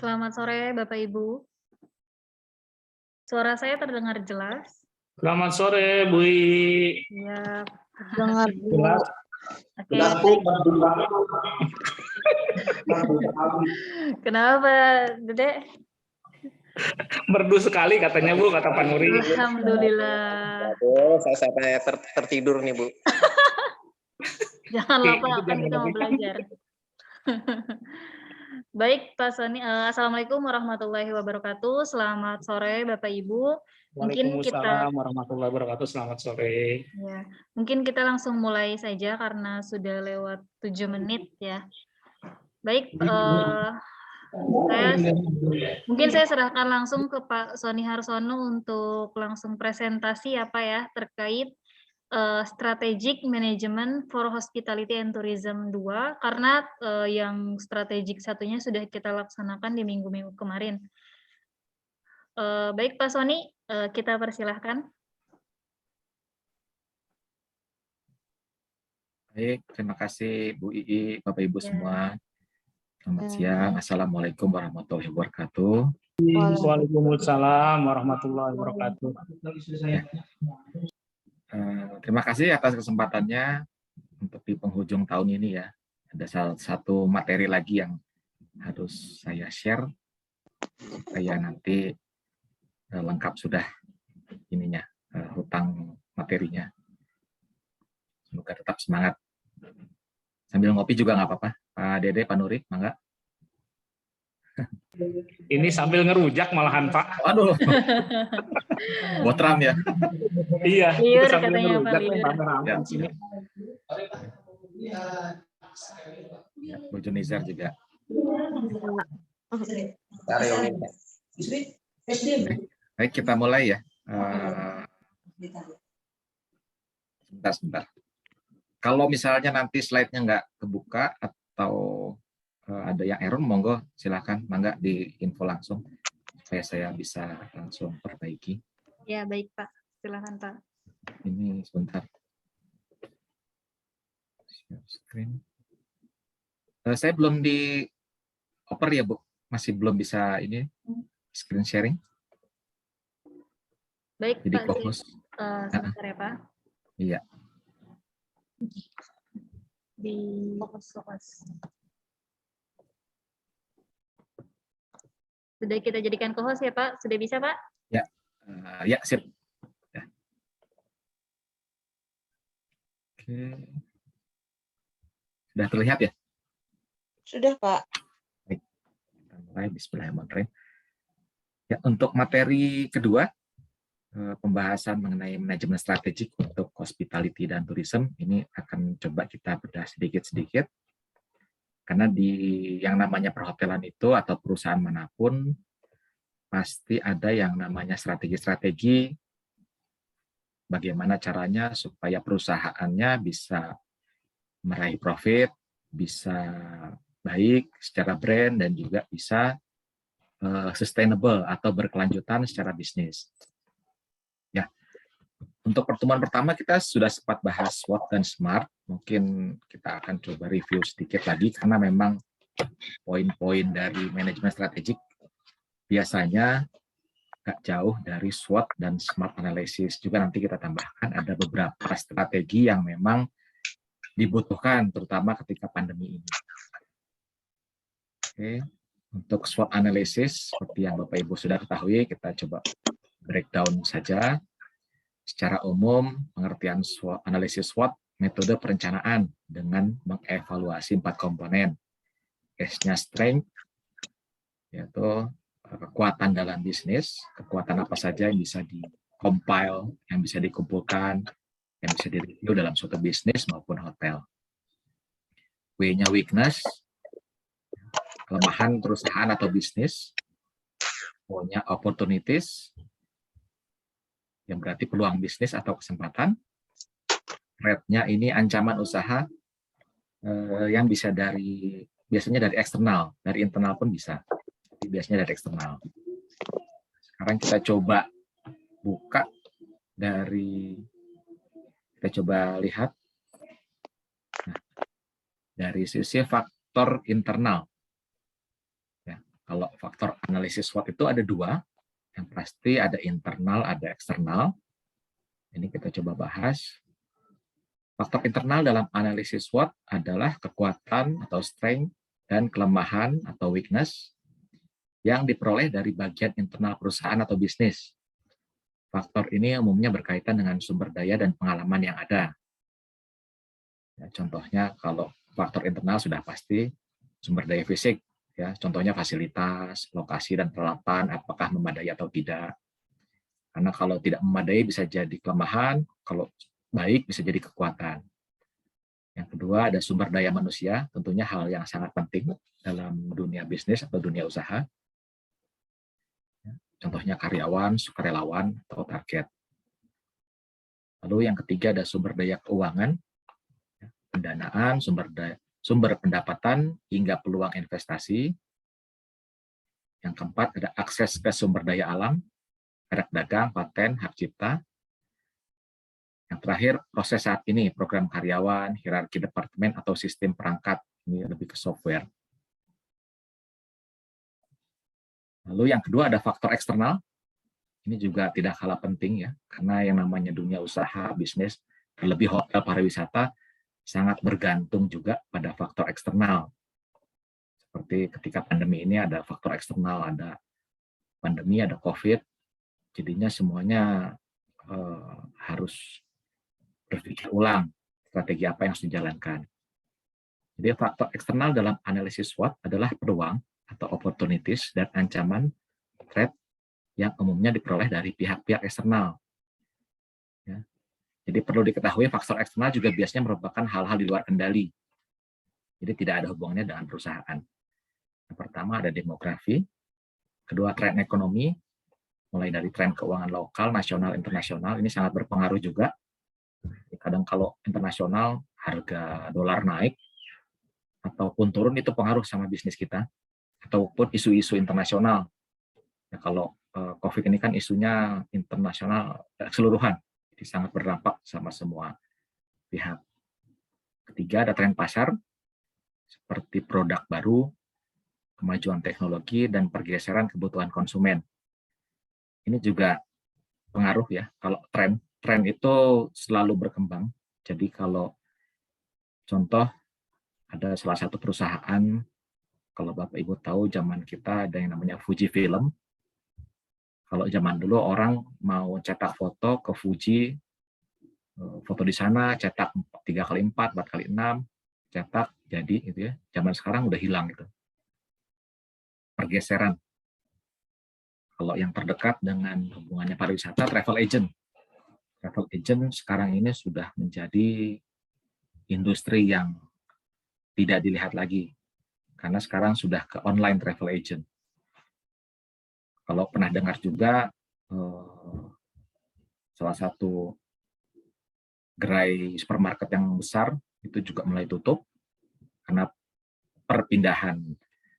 Selamat sore Bapak Ibu. Suara saya terdengar jelas? Selamat sore, Bu I. Iya. Dengar Bu. Jelas. Oke, baik. Kenapa, Dedek? Merdu sekali katanya Bu, kata Pak Nuri. Alhamdulillah. Aduh, saya sampai tertidur nih Bu. Janganlah Pak, Itu kan kita mau jangan belajar. Baik, Pak Soni. Assalamualaikum warahmatullahi wabarakatuh. Selamat sore Bapak Ibu. Mungkin kita Waalaikumsalam warahmatullahi wabarakatuh. Selamat sore. ya, mungkin kita langsung mulai saja karena sudah lewat 7 menit ya. Baik, mungkin saya serahkan langsung ke Pak Soni Harsono untuk langsung presentasi apa ya terkait Strategic Management for Hospitality and Tourism 2 karena yang strategik satunya sudah kita laksanakan di minggu-minggu kemarin. Baik Pak Soni, kita persilahkan. Baik, terima kasih Bu Ii, Bapak Ibu Ya. semua. Selamat siang, Assalamualaikum warahmatullahi wabarakatuh. Waalaikumsalam warahmatullahi wabarakatuh. Ya. Terima kasih atas kesempatannya untuk di penghujung tahun ini ya. Ada satu materi lagi yang harus saya share supaya nanti lengkap sudah ininya, hutang materinya. Semoga tetap semangat. Sambil ngopi juga nggak apa-apa. Pak Dede, Pak Nuri, mangga. Ini sambil ngerujak malahan Pak. Waduh, botram ya. Iya, Liur itu sambil katanya, Pak, ngerujak liur. rame-rame Ya, di sini. Ya, Bu Junizar juga. Baik, kita mulai ya. Sebentar. Kalau misalnya nanti slide-nya nggak kebuka atau ada yang error, monggo silakan, mangga diinfo langsung supaya saya bisa langsung perbaiki. Ya, baik Pak. Silakan Pak. Ini sebentar. Share screen. Saya belum di oper ya Bu, masih belum bisa ini screen sharing. Baik Jadi Pak, fokus. sebentar ya Pak. Iya. Di fokus. Sudah kita jadikan co-host ya Pak? Sudah bisa Pak? Ya, sip. Ya. Oke. Sudah terlihat ya? Sudah Pak. Baik. Kita mulai, bismillahirrahmanirrahim. Ya, untuk materi kedua, pembahasan mengenai manajemen strategik untuk hospitality dan tourism, ini akan coba kita bedah sedikit-sedikit. Karena di yang namanya perhotelan itu atau perusahaan manapun, pasti ada yang namanya strategi-strategi, bagaimana caranya supaya perusahaannya bisa meraih profit, bisa baik secara brand, dan juga bisa sustainable atau berkelanjutan secara bisnis. Ya, untuk pertemuan pertama kita sudah sempat bahas SWOT dan SMART. Mungkin kita akan coba review sedikit lagi karena memang poin-poin dari manajemen strategik biasanya agak jauh dari SWOT dan SMART analysis. Juga nanti kita tambahkan ada beberapa strategi yang memang dibutuhkan terutama ketika pandemi ini. Oke, untuk SWOT analysis seperti yang Bapak Ibu sudah ketahui, kita coba breakdown saja. Secara umum, pengertian SWOT, analisis SWOT, metode perencanaan dengan mengevaluasi 4 komponen. S-nya strength, yaitu kekuatan dalam bisnis, kekuatan apa saja yang bisa di-compile, yang bisa dikumpulkan, yang bisa direview dalam suatu bisnis maupun hotel. W-nya weakness, kelemahan perusahaan atau bisnis. O-nya opportunities, yang berarti peluang bisnis atau kesempatan. Red-nya ini ancaman usaha yang bisa biasanya dari eksternal, dari internal pun bisa, tapi biasanya dari eksternal. Sekarang kita coba buka kita coba lihat dari sisi faktor internal. Ya, Kalau faktor analisis SWOT itu ada dua, yang pasti ada internal, ada eksternal. Ini kita coba bahas. Faktor internal dalam analisis SWOT adalah kekuatan atau strength dan kelemahan atau weakness yang diperoleh dari bagian internal perusahaan atau bisnis. Faktor ini umumnya berkaitan dengan sumber daya dan pengalaman yang ada. Ya, contohnya kalau faktor internal sudah pasti sumber daya fisik, ya, contohnya fasilitas, lokasi dan peralatan apakah memadai atau tidak. Karena kalau tidak memadai bisa jadi kelemahan, kalau baik bisa jadi kekuatan. Yang kedua ada sumber daya manusia, tentunya hal yang sangat penting dalam dunia bisnis atau dunia usaha. Contohnya karyawan, sukarelawan, atau target. Lalu yang ketiga ada sumber daya keuangan, pendanaan, sumber pendapatan, hingga peluang investasi. Yang keempat ada akses ke sumber daya alam, merek dagang, paten, hak cipta. Yang terakhir proses saat ini, program karyawan, hierarki departemen, atau sistem perangkat. Ini lebih ke software. Lalu yang kedua ada faktor eksternal. Ini juga tidak kalah penting ya, karena yang namanya dunia usaha, bisnis, terlebih hotel pariwisata, sangat bergantung juga pada faktor eksternal. Seperti ketika pandemi ini ada faktor eksternal, ada pandemi, ada COVID, jadinya semuanya harus berpikir ulang strategi apa yang harus dijalankan. Jadi faktor eksternal dalam analisis SWOT adalah peluang atau opportunities dan ancaman threat yang umumnya diperoleh dari pihak-pihak eksternal. Ya. Jadi perlu diketahui faktor eksternal juga biasanya merupakan hal-hal di luar kendali. Jadi tidak ada hubungannya dengan perusahaan. Yang pertama ada demografi, kedua tren ekonomi, mulai dari tren keuangan lokal, nasional, internasional, ini sangat berpengaruh juga. Kadang kalau internasional harga dolar naik ataupun turun itu pengaruh sama bisnis kita. Ataupun isu-isu internasional. Ya, kalau COVID ini kan isunya internasional keseluruhan, jadi sangat berdampak sama semua pihak. Ketiga ada tren pasar, seperti produk baru, kemajuan teknologi, dan pergeseran kebutuhan konsumen. Ini juga pengaruh ya, kalau tren itu selalu berkembang. Jadi kalau contoh ada salah satu perusahaan, kalau Bapak Ibu tahu zaman kita ada yang namanya Fuji Film. Kalau zaman dulu orang mau cetak foto ke Fuji, foto di sana cetak 3x4, 4x6, cetak jadi gitu ya. Zaman sekarang udah hilang gitu. Pergeseran. Kalau yang terdekat dengan hubungannya pariwisata, travel agent. Travel agent sekarang ini sudah menjadi industri yang tidak dilihat lagi. Karena sekarang sudah ke online travel agent. Kalau pernah dengar juga, salah satu gerai supermarket yang besar itu juga mulai tutup karena perpindahan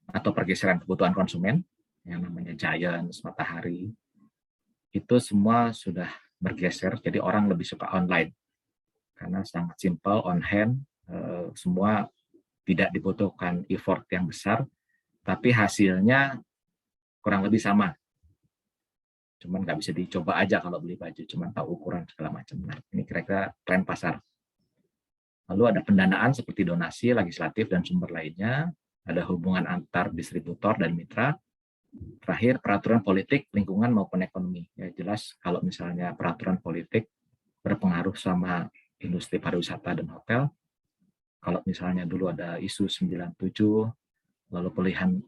atau pergeseran kebutuhan konsumen, yang namanya Giants, Matahari, itu semua sudah bergeser, jadi orang lebih suka online. Karena sangat simple, on hand, semua tidak dibutuhkan effort yang besar, tapi hasilnya kurang lebih sama. Cuman nggak bisa dicoba aja kalau beli baju, cuman tahu ukuran segala macam. Nah, ini kira-kira tren pasar. Lalu ada pendanaan seperti donasi, legislatif, dan sumber lainnya. Ada hubungan antar distributor dan mitra. Terakhir, peraturan politik, lingkungan maupun ekonomi. Ya jelas kalau misalnya peraturan politik berpengaruh sama industri pariwisata dan hotel. Kalau misalnya dulu ada isu 97, lalu pilihan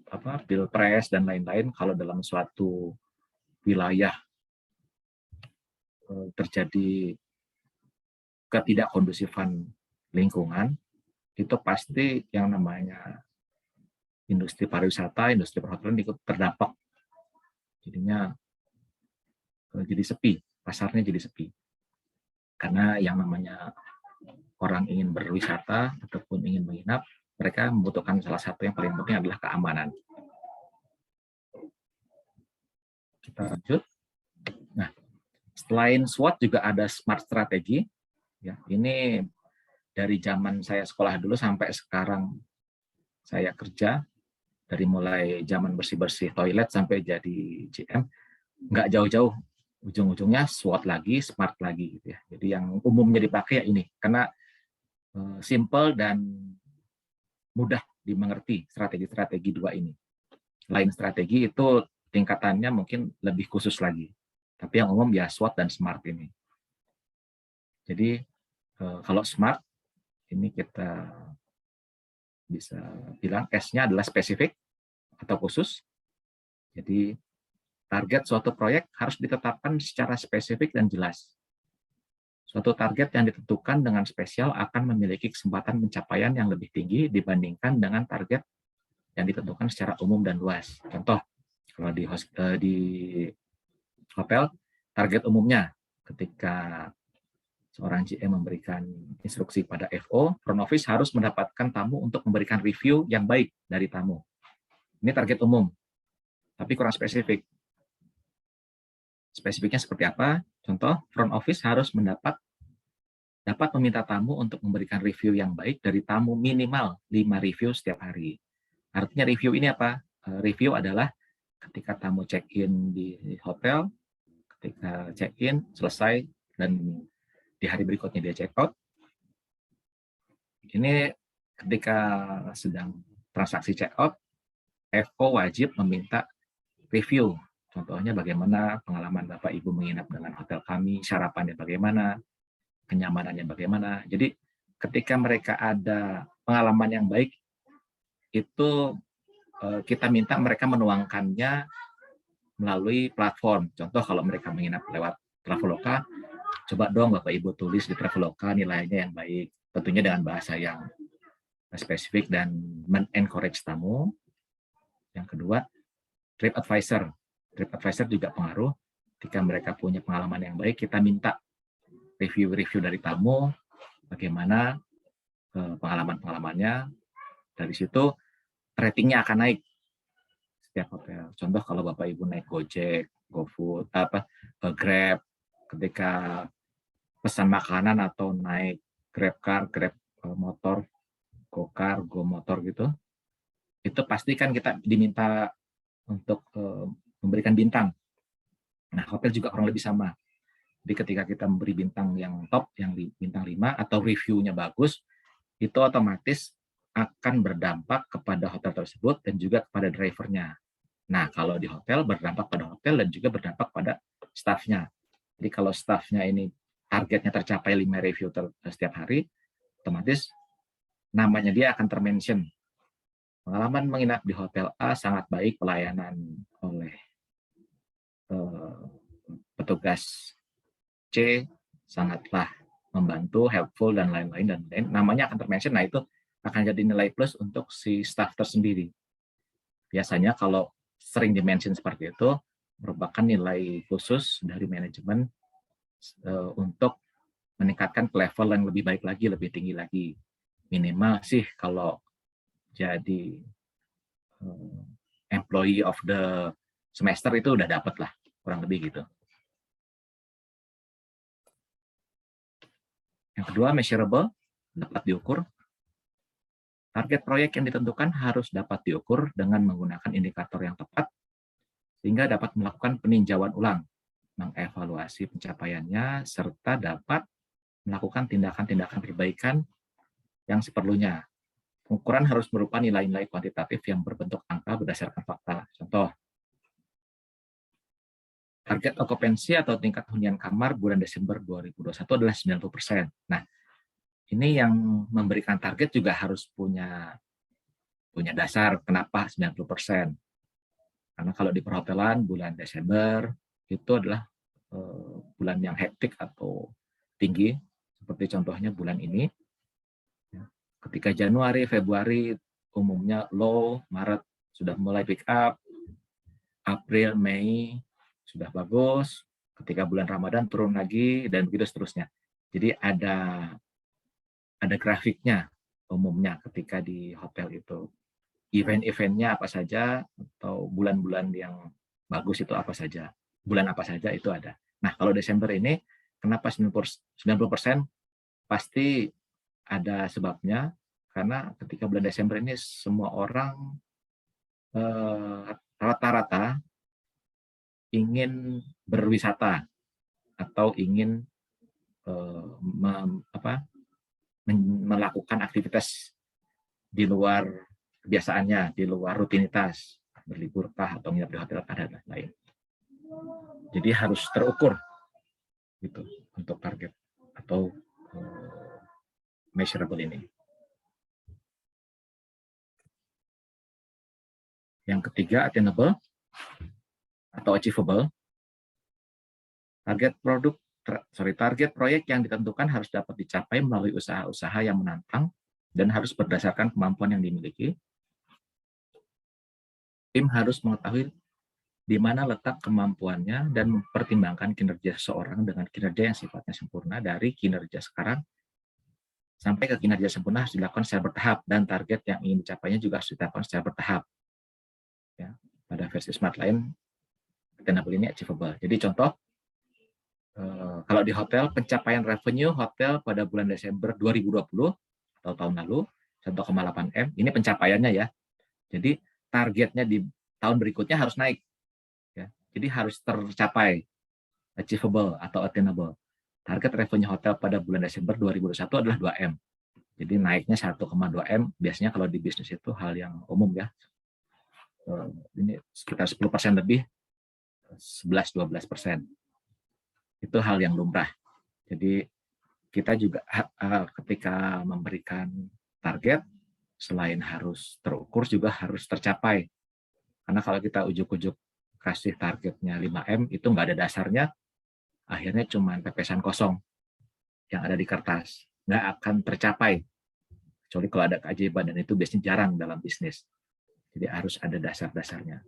Pilpres dan lain-lain, kalau dalam suatu wilayah terjadi ketidakkondusifan lingkungan, itu pasti yang namanya industri pariwisata, industri perhotelan ikut terdampak. Jadinya jadi sepi, pasarnya jadi sepi. Karena yang namanya orang ingin berwisata ataupun ingin menginap, mereka membutuhkan salah satu yang paling penting adalah keamanan. Kita lanjut. Nah, selain SWOT juga ada smart strategi. Ya, ini dari zaman saya sekolah dulu sampai sekarang saya kerja, dari mulai zaman bersih-bersih toilet sampai jadi GM, nggak jauh-jauh, ujung-ujungnya SWOT lagi, SMART lagi gitu ya. Jadi yang umumnya dipakai ya ini, karena simple dan mudah dimengerti strategi-strategi dua ini. Lain strategi itu tingkatannya mungkin lebih khusus lagi. Tapi yang umum ya SWOT dan SMART ini. Jadi kalau SMART ini kita bisa bilang S-nya adalah spesifik atau khusus. Jadi target suatu proyek harus ditetapkan secara spesifik dan jelas. Suatu target yang ditentukan dengan spesial akan memiliki kesempatan pencapaian yang lebih tinggi dibandingkan dengan target yang ditentukan secara umum dan luas. Contoh, kalau di hotel, target umumnya ketika seorang GM memberikan instruksi pada FO, front office harus mendapatkan tamu untuk memberikan review yang baik dari tamu. Ini target umum, tapi kurang spesifik. Spesifiknya seperti apa? Contoh, front office harus dapat meminta tamu untuk memberikan review yang baik dari tamu minimal 5 review setiap hari. Artinya review ini apa? Review adalah ketika tamu check-in di hotel, ketika check-in, selesai, dan di hari berikutnya dia check out. Ini ketika sedang transaksi check out, FO wajib meminta review. Contohnya bagaimana pengalaman Bapak Ibu menginap dengan hotel kami, sarapannya bagaimana, kenyamanannya bagaimana. Jadi ketika mereka ada pengalaman yang baik, itu kita minta mereka menuangkannya melalui platform. Contoh kalau mereka menginap lewat Traveloka, coba dong Bapak Ibu tulis di Traveloka nilainya yang baik, tentunya dengan bahasa yang spesifik dan men-encourage tamu. Yang kedua, TripAdvisor. TripAdvisor juga pengaruh. Ketika mereka punya pengalaman yang baik, kita minta review-review dari tamu, bagaimana pengalaman-pengalamannya. Dari situ ratingnya akan naik setiap hotel. Contoh kalau Bapak Ibu naik Gojek, GoFood, Grab, ketika pesan makanan atau naik GrabCar, Grab motor, GoCar, Go motor gitu, itu pasti kan kita diminta untuk memberikan bintang. Nah, hotel juga kurang lebih sama. Jadi ketika kita memberi bintang yang top, yang bintang 5, atau reviewnya bagus, itu otomatis akan berdampak kepada hotel tersebut dan juga kepada drivernya. Nah, kalau di hotel berdampak pada hotel dan juga berdampak pada staffnya. Jadi kalau staffnya ini targetnya tercapai 5 review setiap hari, otomatis namanya dia akan termention. Pengalaman menginap di hotel A sangat baik, pelayanan oleh petugas C sangatlah membantu, helpful, dan lain-lain. Namanya akan termention, nah itu akan jadi nilai plus untuk si staff tersendiri. Biasanya kalau sering dimention seperti itu, merupakan nilai khusus dari manajemen untuk meningkatkan ke level yang lebih baik lagi, lebih tinggi lagi. Minimal sih kalau jadi employee of the semester itu udah dapat lah, kurang lebih gitu. Yang kedua, measurable, dapat diukur. Target proyek yang ditentukan harus dapat diukur dengan menggunakan indikator yang tepat, sehingga dapat melakukan peninjauan ulang, mengevaluasi pencapaiannya, serta dapat melakukan tindakan-tindakan perbaikan yang seperlunya. Pengukuran harus berupa nilai-nilai kuantitatif yang berbentuk angka berdasarkan fakta. Contoh, target okupansi atau tingkat hunian kamar bulan Desember 2021 adalah 90%. Nah, ini yang memberikan target juga harus punya dasar kenapa 90%. Karena kalau di perhotelan bulan Desember itu adalah bulan yang hektik atau tinggi, seperti contohnya bulan ini. Ketika Januari, Februari umumnya low, Maret sudah mulai pick up, April, Mei sudah bagus, ketika bulan Ramadan turun lagi, dan begitu seterusnya. Jadi ada grafiknya umumnya ketika di hotel itu. Event-eventnya apa saja, atau bulan-bulan yang bagus itu apa saja, bulan apa saja itu ada. Nah, kalau Desember ini, kenapa 90%? Pasti ada sebabnya, karena ketika bulan Desember ini semua orang rata-rata ingin berwisata atau ingin melakukan aktivitas di luar kebiasaannya, di luar rutinitas, berlibur kah atau nginap di hotel kah dan lain-lain. Jadi harus terukur gitu untuk target atau measurable ini. Yang ketiga, attainable atau achievable. Target proyek yang ditentukan harus dapat dicapai melalui usaha-usaha yang menantang dan harus berdasarkan kemampuan yang dimiliki. Tim harus mengetahui di mana letak kemampuannya dan mempertimbangkan kinerja seseorang dengan kinerja yang sifatnya sempurna dari kinerja sekarang sampai ke kinerja sempurna harus dilakukan secara bertahap dan target yang ingin dicapainya juga harus dilakukan secara bertahap. Ya, pada versi Smart Line, attainable ini achievable. Jadi contoh, kalau di hotel, pencapaian revenue hotel pada bulan Desember 2020 atau tahun lalu 1,8 M, ini pencapaiannya ya. Jadi targetnya di tahun berikutnya harus naik. Ya. Jadi harus tercapai, achievable atau attainable. Target revenue hotel pada bulan Desember 2021 adalah 2 M. Jadi naiknya 1,2 M, biasanya kalau di bisnis itu hal yang umum ya. Ini sekitar 10% lebih, 11-12%. Itu hal yang lumrah. Jadi kita juga ketika memberikan target, selain harus terukur juga harus tercapai. Karena kalau kita ujuk-ujuk kasih targetnya 5M, itu nggak ada dasarnya, akhirnya cuma pepesan kosong yang ada di kertas. Nggak akan tercapai. Kecuali kalau ada keajaiban, dan itu biasanya jarang dalam bisnis. Jadi harus ada dasar-dasarnya.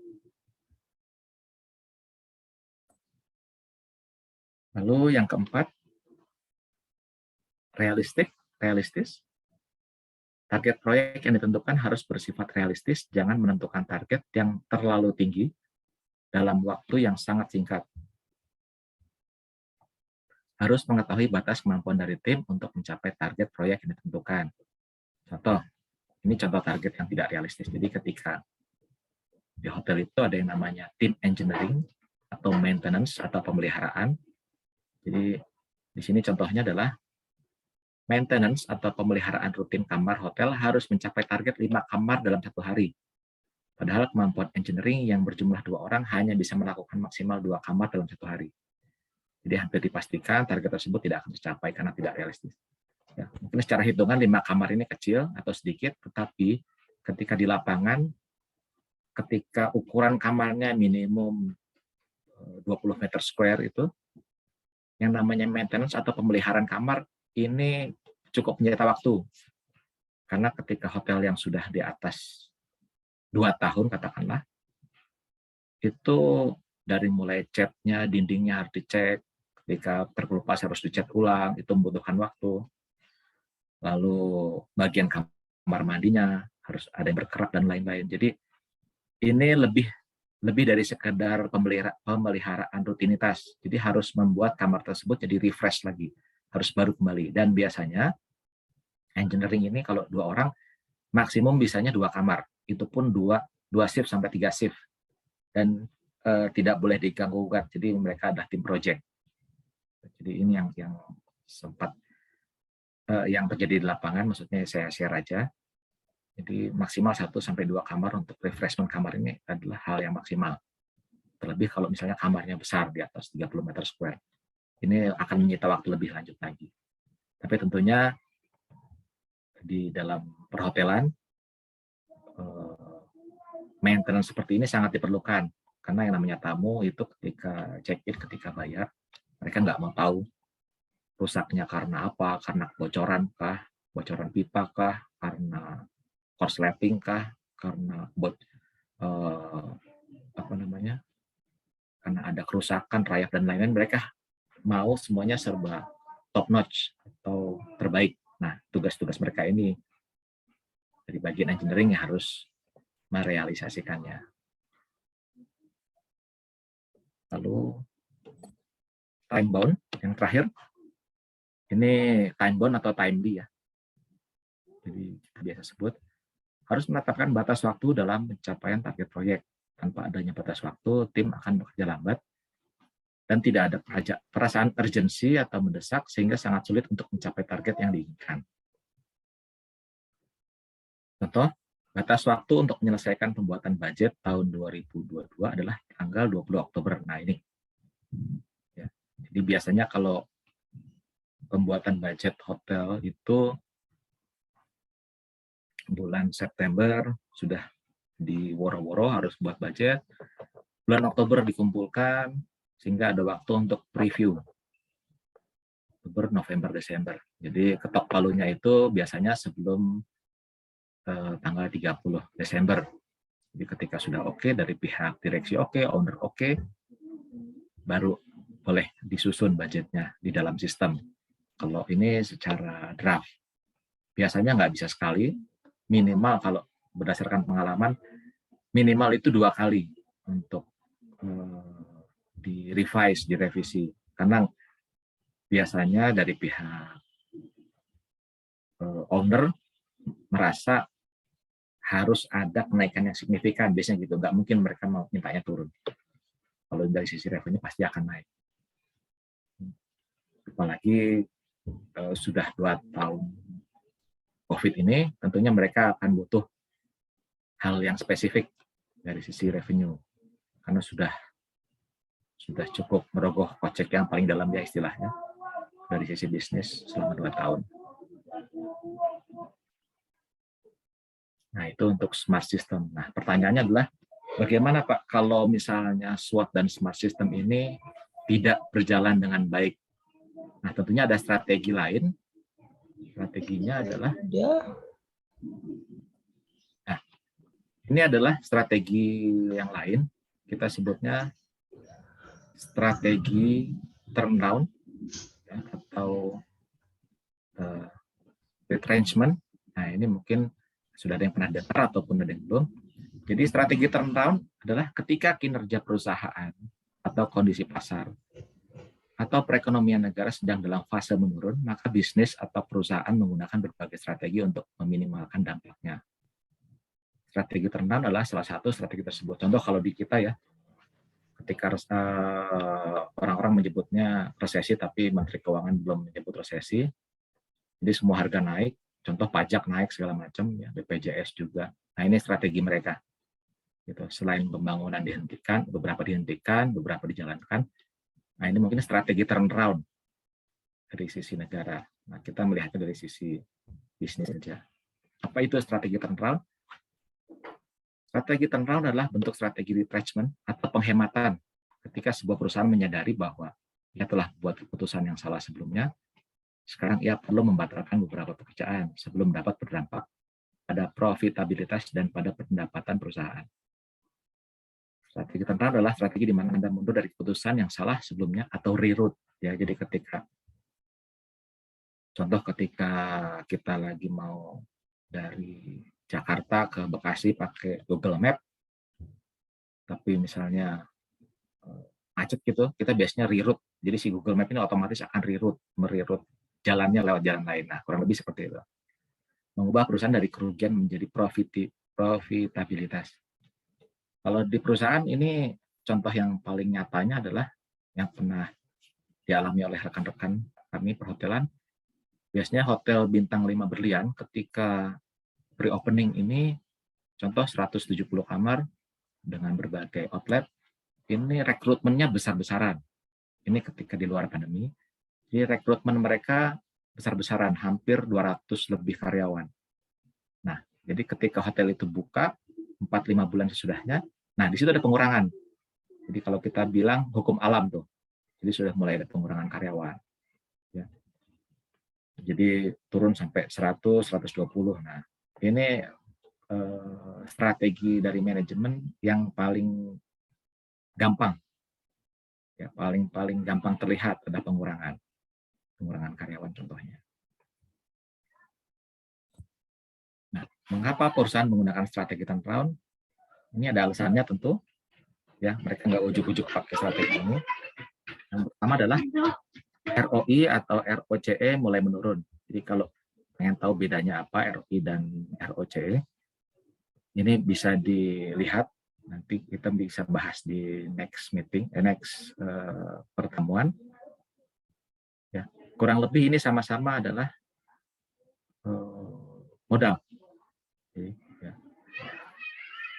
Lalu yang keempat, realistis. Target proyek yang ditentukan harus bersifat realistis, jangan menentukan target yang terlalu tinggi dalam waktu yang sangat singkat. Harus mengetahui batas kemampuan dari tim untuk mencapai target proyek yang ditentukan. Contoh, ini contoh target yang tidak realistis. Jadi ketika di hotel itu ada yang namanya tim engineering atau maintenance atau pemeliharaan. Jadi di sini contohnya adalah maintenance atau pemeliharaan rutin kamar hotel harus mencapai target 5 kamar dalam 1 hari. Padahal kemampuan engineering yang berjumlah 2 orang hanya bisa melakukan maksimal 2 kamar dalam 1 hari. Jadi hampir dipastikan target tersebut tidak akan tercapai karena tidak realistis. Ya, mungkin secara hitungan 5 kamar ini kecil atau sedikit, tetapi ketika di lapangan, ketika ukuran kamarnya minimum 20 meter square itu, yang namanya maintenance atau pemeliharaan kamar ini cukup menyita waktu. Karena ketika hotel yang sudah di atas 2 tahun katakanlah, itu dari mulai catnya, dindingnya harus dicek, ketika terkelupas harus dicat ulang, itu membutuhkan waktu. Lalu bagian kamar mandinya harus ada yang berkerak dan lain-lain. Jadi ini lebih dari sekedar pemeliharaan rutinitas. Jadi harus membuat kamar tersebut jadi refresh lagi, harus baru kembali. Dan biasanya engineering ini kalau 2 orang maksimum bisanya 2 kamar. Itu pun 2 shift sampai 3 shift. Dan tidak boleh diganggu-gugat. Jadi mereka adalah tim project. Jadi ini yang sempat yang terjadi di lapangan, maksudnya saya share aja. Jadi maksimal 1 sampai 2 kamar untuk refreshment kamar ini adalah hal yang maksimal. Terlebih kalau misalnya kamarnya besar di atas 30 meter square. Ini akan menyita waktu lebih lanjut lagi. Tapi tentunya di dalam perhotelan, maintenance seperti ini sangat diperlukan. Karena yang namanya tamu itu ketika check-in, ketika bayar, mereka nggak mau tahu rusaknya karena apa, karena kebocoran kah, bocoran pipa kah, karena korsleting kah, karena karena ada kerusakan rayap dan lain-lain. Mereka mau semuanya serba top notch atau terbaik. Nah, tugas-tugas mereka ini dari bagian engineering yang harus merealisasikannya. Lalu time bound yang terakhir, ini time bound atau timely ya. Jadi kita biasa sebut harus menetapkan batas waktu dalam pencapaian target proyek. Tanpa adanya batas waktu, tim akan bekerja lambat dan tidak ada perasaan urgensi atau mendesak sehingga sangat sulit untuk mencapai target yang diinginkan. Contoh, batas waktu untuk menyelesaikan pembuatan budget tahun 2022 adalah tanggal 20 Oktober. Nah ini, ya. Jadi biasanya kalau pembuatan budget hotel itu bulan September sudah diworo-woro harus buat budget, bulan Oktober dikumpulkan sehingga ada waktu untuk preview. Oktober, November, Desember. Jadi ketok palunya itu biasanya sebelum tanggal 30 Desember. Jadi ketika sudah oke dari pihak direksi oke, owner oke, baru boleh disusun budgetnya di dalam sistem. Kalau ini secara draft. Biasanya nggak bisa sekali, minimal kalau berdasarkan pengalaman, minimal itu 2 kali untuk di-revise, direvisi. Karena biasanya dari pihak owner merasa harus ada kenaikan yang signifikan, biasanya gitu. Nggak mungkin mereka mau mintanya turun. Kalau dari sisi revenue pasti akan naik. Apalagi sudah 2 tahun COVID ini, tentunya mereka akan butuh hal yang spesifik dari sisi revenue. Karena sudah cukup merogoh kocek yang paling dalam ya istilahnya, dari sisi bisnis selama 2 tahun. Nah, itu untuk smart system. Nah, pertanyaannya adalah, bagaimana Pak kalau misalnya SWOT dan smart system ini tidak berjalan dengan baik? Nah, tentunya ada strategi lain. Strateginya adalah, nah, ini adalah strategi yang lain. Kita sebutnya strategi turnaround ya, atau retrenchment. Nah, ini mungkin sudah ada yang pernah dengar ataupun ada yang belum. Jadi strategi turnaround adalah ketika kinerja perusahaan atau kondisi pasar atau perekonomian negara sedang dalam fase menurun, maka bisnis atau perusahaan menggunakan berbagai strategi untuk meminimalkan dampaknya. Strategi turnaround adalah salah satu strategi tersebut. Contoh kalau di kita ya, ketika orang-orang menyebutnya resesi, tapi Menteri Keuangan belum menyebut resesi, jadi semua harga naik, contoh pajak naik segala macam, ya, BPJS juga. Nah ini strategi mereka. Gitu. Selain pembangunan dihentikan, beberapa dijalankan. Nah ini mungkin strategi turnaround dari sisi negara. Nah kita melihatnya dari sisi bisnis saja. Apa itu strategi turnaround? Strategi turnaround adalah bentuk strategi retrenchment atau penghematan ketika sebuah perusahaan menyadari bahwa ia telah buat keputusan yang salah sebelumnya, sekarang ia perlu membatalkan beberapa pekerjaan sebelum dapat berdampak pada profitabilitas dan pada pendapatan perusahaan. Strategi turnaround adalah strategi di mana Anda mundur dari keputusan yang salah sebelumnya atau reroute. Ya, jadi ketika kita lagi mau dari Jakarta ke Bekasi pakai Google Map, tapi misalnya macet gitu, kita biasanya reroute. Jadi si Google Map ini otomatis akan mereroute jalannya lewat jalan lain. Nah, kurang lebih seperti itu. Mengubah perusahaan dari kerugian menjadi profitabilitas. Kalau di perusahaan ini, contoh yang paling nyatanya adalah yang pernah dialami oleh rekan-rekan kami perhotelan. Biasanya hotel bintang 5 berlian ketika pre-opening ini, contoh 170 kamar dengan berbagai outlet, ini rekrutmennya besar-besaran. Ini ketika di luar pandemi. Jadi rekrutmen mereka besar-besaran, hampir 200 lebih karyawan. Nah, jadi ketika hotel itu buka, 4-5 bulan sesudahnya, nah di situ ada pengurangan. Jadi kalau kita bilang hukum alam tuh, jadi sudah mulai ada pengurangan karyawan. Ya. Jadi turun sampai 100, 120. Nah, ini strategi dari manajemen yang paling gampang, ya paling gampang terlihat ada pengurangan karyawan contohnya. Nah, mengapa perusahaan menggunakan strategi turnaround? Ini ada alasannya tentu, ya mereka nggak ujuk-ujuk pakai strategi ini. Yang pertama adalah ROI atau ROCE mulai menurun. Jadi kalau pengen tahu bedanya apa ROI dan ROCE, Ini bisa dilihat, nanti kita bisa bahas di next meeting, next pertemuan. Ya, kurang lebih ini sama-sama adalah modal. Jadi, ya.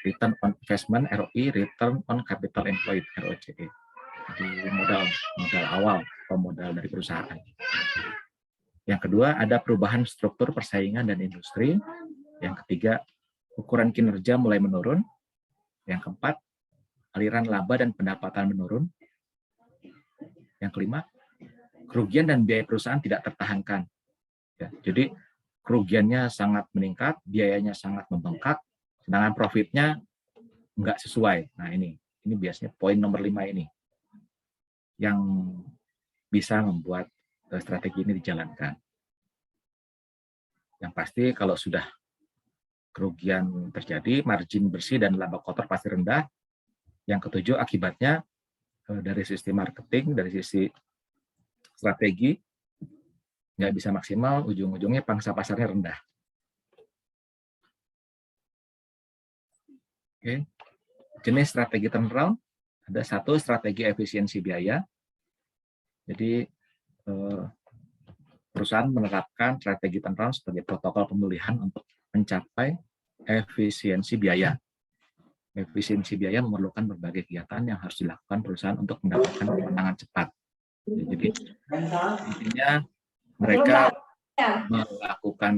Return on investment (ROI), return on capital employed (ROCE). Jadi modal awal atau modal dari perusahaan. Yang kedua, ada perubahan struktur persaingan dan industri. Yang ketiga, ukuran kinerja mulai menurun. Yang keempat, aliran laba dan pendapatan menurun. Yang kelima, kerugian dan biaya perusahaan tidak tertahankan. Ya, jadi kerugiannya sangat meningkat, biayanya sangat membengkak, sedangkan profitnya nggak sesuai. Nah ini biasanya poin nomor 5 ini yang bisa membuat strategi ini dijalankan. Yang pasti kalau sudah kerugian terjadi, margin bersih dan laba kotor pasti rendah. Yang ketujuh, akibatnya dari sisi marketing, dari sisi strategi, nggak bisa maksimal, ujung-ujungnya pangsa pasarnya rendah. Oke. Jenis strategi turnaround, ada satu strategi efisiensi biaya. Jadi perusahaan menerapkan strategi turnaround sebagai protokol pemulihan untuk mencapai efisiensi biaya. Efisiensi biaya memerlukan berbagai kegiatan yang harus dilakukan perusahaan untuk mendapatkan kemenangan cepat. Jadi intinya mereka melakukan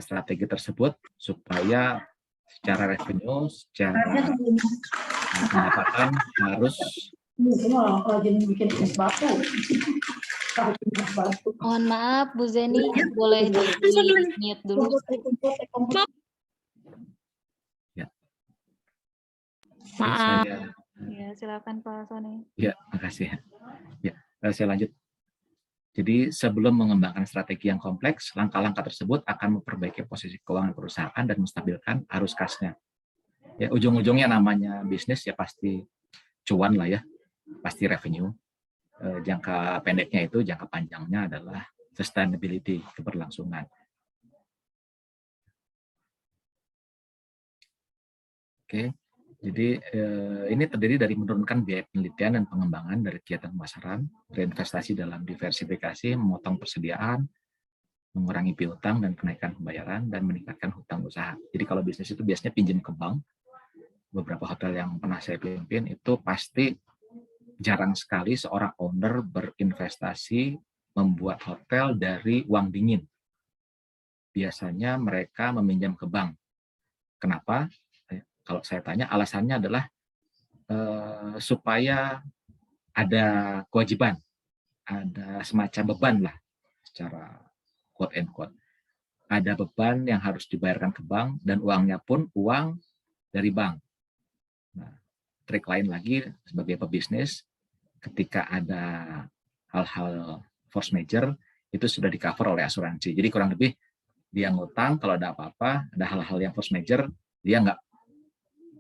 strategi tersebut supaya secara revenue, secara pendapatan harus. Mohon maaf, Bu Zeni, boleh di-mute dulu. Ya. Maaf. Saya, Ya, silakan Pak Sony. ya, makasih. Ya, saya lanjut. Jadi sebelum mengembangkan strategi yang kompleks, langkah-langkah tersebut akan memperbaiki posisi keuangan perusahaan dan menstabilkan arus kasnya. Ya, ujung-ujungnya namanya bisnis ya pasti cuan lah ya, pasti revenue. Jangka pendeknya itu, jangka panjangnya adalah sustainability, keberlangsungan. Oke, jadi ini terdiri dari menurunkan biaya penelitian dan pengembangan dari kegiatan pemasaran, berinvestasi dalam diversifikasi, memotong persediaan, mengurangi piutang dan kenaikan pembayaran, dan meningkatkan hutang usaha. Jadi kalau bisnis itu biasanya pinjam ke bank. Beberapa hotel yang pernah saya pimpin itu pasti jarang sekali seorang owner berinvestasi membuat hotel dari uang dingin. Biasanya mereka meminjam ke bank. Kenapa? Kalau saya tanya, alasannya adalah supaya ada kewajiban, ada semacam beban lah, secara quote and quote. Ada beban yang harus dibayarkan ke bank, dan uangnya pun uang dari bank. Nah, trik lain lagi sebagai pebisnis, ketika ada hal-hal force major, itu sudah di-cover oleh asuransi. Jadi kurang lebih dia ngutang, kalau ada apa-apa, ada hal-hal yang force major, dia nggak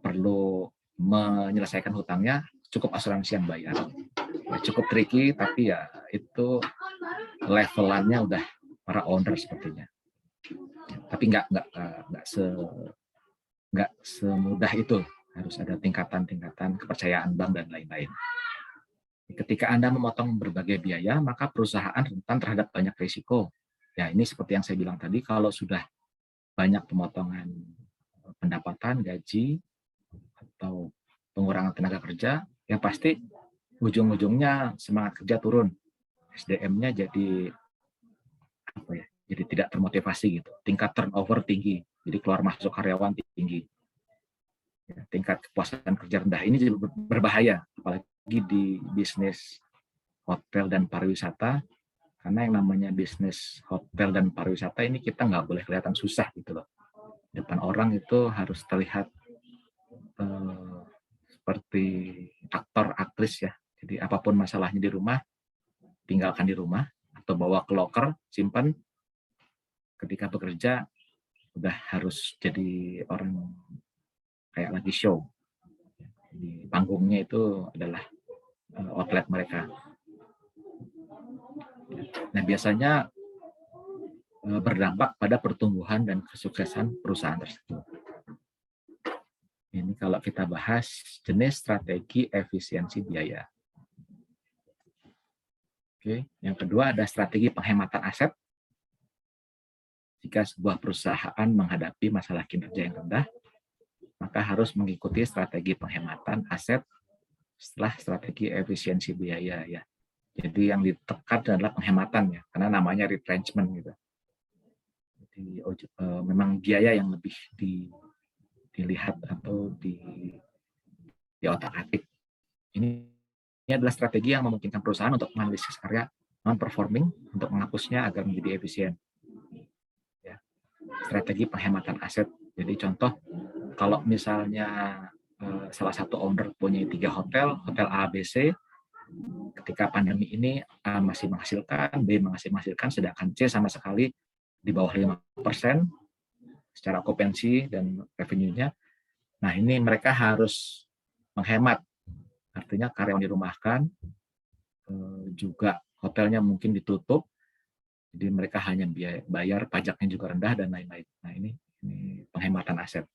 perlu menyelesaikan hutangnya, cukup asuransi yang bayar. Ya, cukup tricky, tapi ya itu levelannya udah para owner sepertinya. Tapi nggak semudah itu, harus ada tingkatan-tingkatan kepercayaan bank dan lain-lain. Ketika Anda memotong berbagai biaya, maka perusahaan rentan terhadap banyak risiko. Ya, ini seperti yang saya bilang tadi, kalau sudah banyak pemotongan pendapatan, gaji, atau pengurangan tenaga kerja, yang pasti ujung-ujungnya semangat kerja turun. SDM-nya jadi apa ya? Jadi tidak termotivasi gitu. Tingkat turnover tinggi, jadi keluar masuk karyawan tinggi. Ya, tingkat kepuasan kerja rendah, ini juga berbahaya, apalagi di bisnis hotel dan pariwisata, karena yang namanya bisnis hotel dan pariwisata ini kita nggak boleh kelihatan susah gitu loh. Depan orang itu harus terlihat seperti aktor aktris ya. Jadi apapun masalahnya di rumah, tinggalkan di rumah atau bawa ke loker, simpan. Ketika bekerja udah harus jadi orang kayak lagi show. Di panggungnya itu adalah outlet mereka. Nah, biasanya berdampak pada pertumbuhan dan kesuksesan perusahaan tersebut. Ini kalau kita bahas jenis strategi efisiensi biaya. Oke, yang kedua ada strategi penghematan aset. Jika sebuah perusahaan menghadapi masalah kinerja yang rendah, maka harus mengikuti strategi penghematan aset setelah strategi efisiensi biaya ya. Jadi yang ditekan adalah penghematan ya, karena namanya retrenchment gitu. Jadi memang biaya yang lebih dilihat atau di otak-atik. Ini adalah strategi yang memungkinkan perusahaan untuk menganalisis area non-performing untuk menghapusnya agar menjadi efisien. Ya. Strategi penghematan aset. Jadi contoh, kalau misalnya salah satu owner punya 3 hotel, hotel A, B, C, ketika pandemi ini A masih menghasilkan, B masih menghasilkan, sedangkan C sama sekali di bawah 5% secara okupansi dan revenue-nya. Nah, ini mereka harus menghemat. Artinya karyawan dirumahkan, juga hotelnya mungkin ditutup, jadi mereka hanya bayar pajaknya juga rendah dan lain-lain. Nah, ini penghematan aset.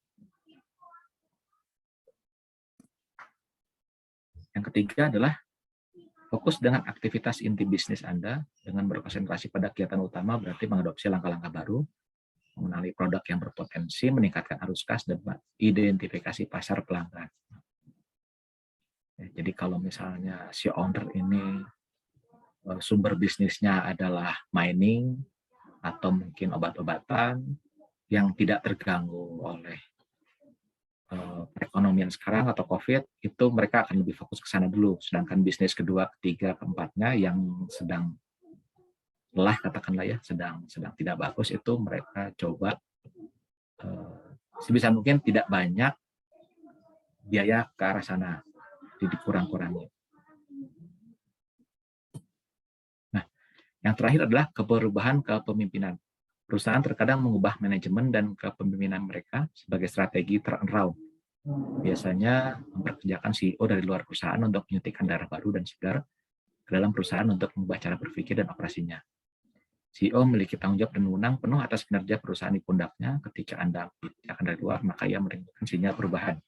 Yang ketiga adalah fokus dengan aktivitas inti bisnis Anda dengan berkonsentrasi pada kegiatan utama, berarti mengadopsi langkah-langkah baru, mengenali produk yang berpotensi, meningkatkan arus kas, dan identifikasi pasar pelanggan. Jadi kalau misalnya si owner ini sumber bisnisnya adalah mining atau mungkin obat-obatan yang tidak terganggu oleh perekonomian sekarang atau COVID, itu mereka akan lebih fokus ke sana dulu. Sedangkan bisnis kedua, ketiga, keempatnya yang sedang lelah, katakanlah ya, sedang tidak bagus, itu mereka coba sebisa mungkin tidak banyak biaya ke arah sana, dikurang-kurangi. Nah, yang terakhir adalah perubahan kepemimpinan. Perusahaan terkadang mengubah manajemen dan kepemimpinan mereka sebagai strategi turnaround. Biasanya memperkerjakan CEO dari luar perusahaan untuk menyuntikkan darah baru dan segar ke dalam perusahaan untuk mengubah cara berpikir dan operasinya. CEO memiliki tanggung jawab dan wewenang penuh atas kinerja perusahaan di pundaknya. Ketika Anda akan dari luar, maka ia menimbulkan sinyal perubahan.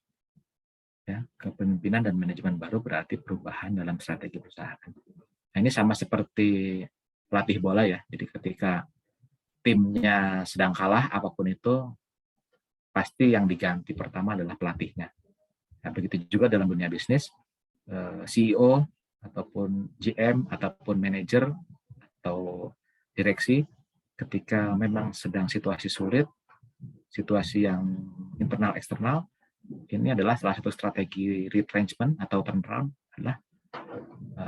Ya, kepemimpinan dan manajemen baru berarti perubahan dalam strategi perusahaan. Nah, ini sama seperti pelatih bola ya. Jadi ketika timnya sedang kalah, apapun itu, pasti yang diganti pertama adalah pelatihnya. Nah, begitu juga dalam dunia bisnis, CEO ataupun GM ataupun manajer atau direksi, ketika memang sedang situasi sulit, situasi yang internal eksternal, ini adalah salah satu strategi retrenchment atau turnaround adalah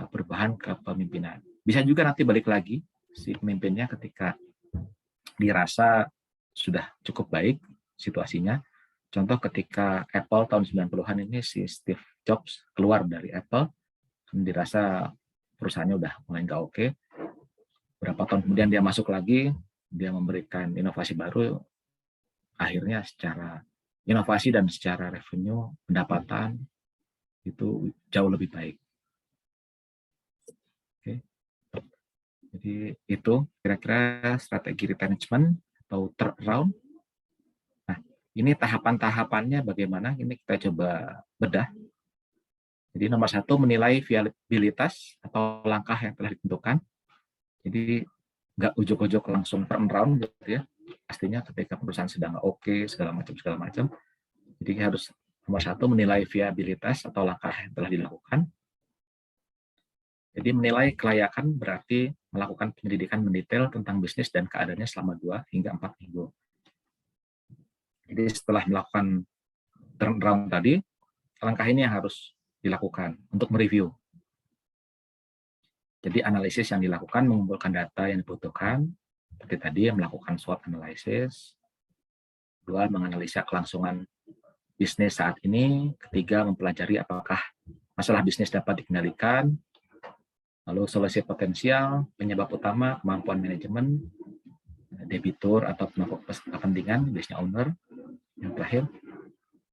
perubahan kepemimpinan. Bisa juga nanti balik lagi si pemimpinnya ketika dirasa sudah cukup baik situasinya. Contoh ketika Apple tahun 90-an ini si Steve Jobs keluar dari Apple, dirasa perusahaannya udah mulai nggak oke. Berapa tahun kemudian dia masuk lagi, dia memberikan inovasi baru, akhirnya secara inovasi dan secara revenue, pendapatan, itu jauh lebih baik. Oke. Jadi itu kira-kira strategi retrenchment atau turnaround. Nah, ini tahapan-tahapannya bagaimana? Ini kita coba bedah. Jadi nomor 1, menilai viabilitas atau langkah yang telah ditentukan. Jadi nggak ujuk-ujuk langsung turnaround gitu ya. Pastinya ketika perusahaan sedang oke, segala macam. Jadi harus nomor 1, menilai viabilitas atau langkah yang telah dilakukan. Jadi menilai kelayakan berarti melakukan penyelidikan mendetail tentang bisnis dan keadaannya selama 2 hingga 4 minggu. Jadi setelah melakukan turnaround tadi, langkah ini yang harus dilakukan untuk mereview. Jadi analisis yang dilakukan mengumpulkan data yang dibutuhkan, seperti tadi melakukan SWOT analysis, 2, menganalisa kelangsungan bisnis saat ini, 3, mempelajari apakah masalah bisnis dapat dikendalikan, lalu solusi potensial, penyebab utama, kemampuan manajemen, debitur atau pemangku kepentingan, business owner. Yang terakhir,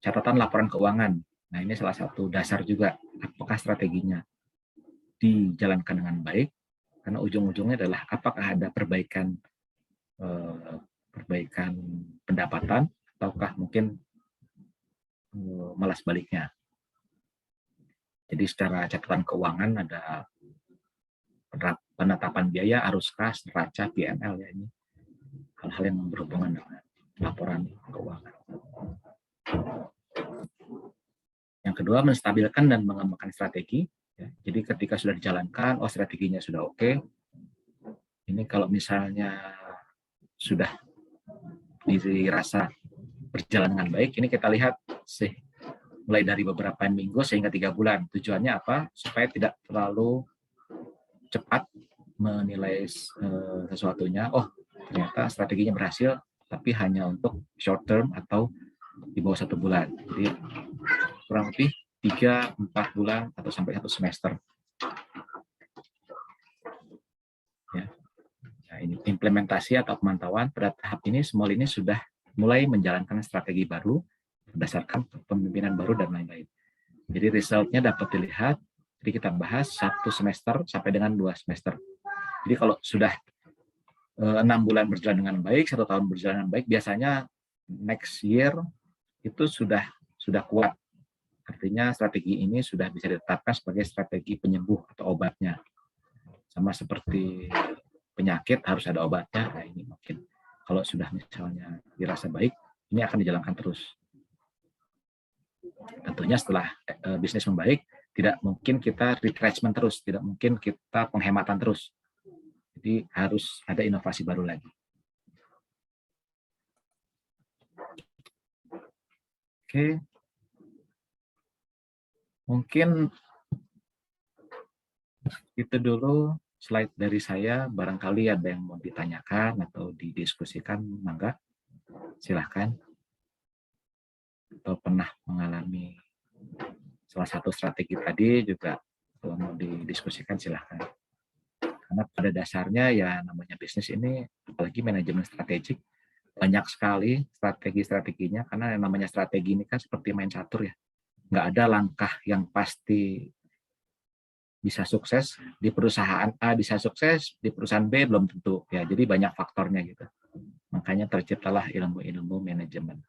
catatan laporan keuangan. Nah, ini salah satu dasar juga, apakah strateginya dijalankan dengan baik, karena ujung-ujungnya adalah apakah ada perbaikan pendapatan, ataukah mungkin malah sebaliknya. Jadi secara catatan keuangan ada penetapan biaya, arus kas, neraca, P&L ya, ini hal-hal yang berhubungan dengan laporan keuangan. Yang kedua, menstabilkan dan mengembangkan strategi. Ya. Jadi ketika sudah dijalankan, oh strateginya sudah oke. Ini kalau misalnya sudah dirasa berjalan dengan baik, ini kita lihat sih mulai dari beberapa minggu sehingga 3 bulan. Tujuannya apa? Supaya tidak terlalu cepat menilai sesuatunya. Oh, ternyata strateginya berhasil, tapi hanya untuk short term atau di bawah 1 bulan. Jadi kurang lebih 3-4 bulan atau sampai 1 semester. Ya. Nah, ini implementasi atau pemantauan pada tahap ini semua ini sudah mulai menjalankan strategi baru berdasarkan kepemimpinan baru dan lain-lain. Jadi resultnya dapat dilihat. Jadi kita bahas 1 semester sampai dengan 2 semester. Jadi kalau sudah 6 bulan berjalan dengan baik, 1 tahun berjalan dengan baik, biasanya next year itu sudah kuat. Artinya strategi ini sudah bisa ditetapkan sebagai strategi penyembuh atau obatnya. Sama seperti penyakit harus ada obatnya. Nah, ini mungkin kalau sudah misalnya dirasa baik, ini akan dijalankan terus. Tentunya setelah bisnis membaik, tidak mungkin kita retrenchment terus, tidak mungkin kita penghematan terus. Jadi harus ada inovasi baru lagi. Oke. Mungkin itu dulu slide dari saya. Barangkali ada yang mau ditanyakan atau didiskusikan, mangga. Silahkan. Atau pernah mengalami salah satu strategi tadi juga, kalau mau didiskusikan silahkan. Karena pada dasarnya ya namanya bisnis ini, apalagi manajemen strategik, banyak sekali strategi-strateginya, karena yang namanya strategi ini kan seperti main catur ya. Nggak ada langkah yang pasti bisa sukses di perusahaan A, bisa sukses di perusahaan B belum tentu ya. Jadi banyak faktornya gitu. Makanya terciptalah ilmu-ilmu manajemen.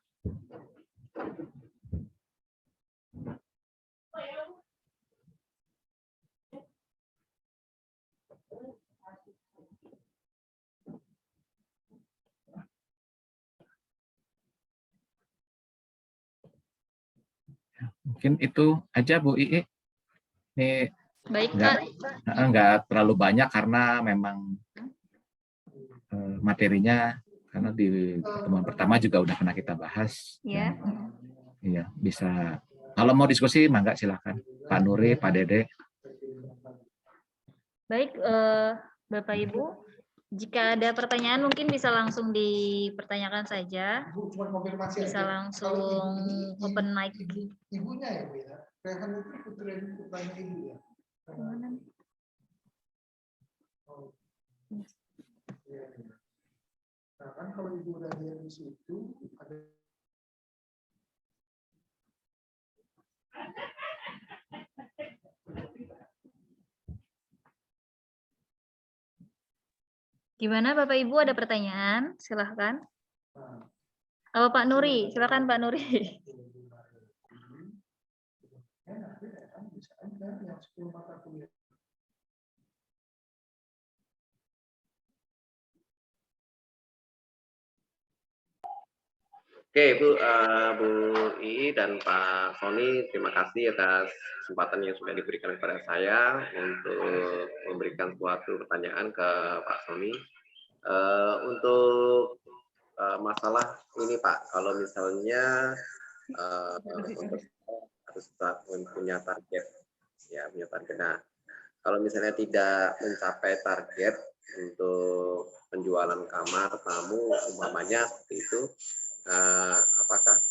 Mungkin itu aja Bu Ii. Ini Baik, Kak. nggak terlalu banyak karena memang materinya, karena di pertemuan pertama juga udah pernah kita bahas. Ya. Iya, bisa. Kalau mau diskusi, mangga silakan. Pak Nuri, Pak Dede. Baik, Bapak Ibu. Jika ada pertanyaan mungkin bisa langsung dipertanyakan saja. Bisa langsung open mic. Ibunya ya, Bu ya. Rehan itu putranya ibu ya. Nah, kan kalau ibu udah lihat di situ ada Gimana Bapak Ibu, ada pertanyaan? Silahkan. Oh, Pak Nuri, silakan Pak Nuri. Oke, Bu Ii dan Pak Sony, terima kasih atas kesempatan yang sudah diberikan kepada saya untuk memberikan suatu pertanyaan ke Pak Sony. Untuk masalah ini Pak, kalau misalnya harus punya target, ya punya target. Nah, kalau misalnya tidak mencapai target untuk penjualan kamar tamu umpamanya seperti itu, apakah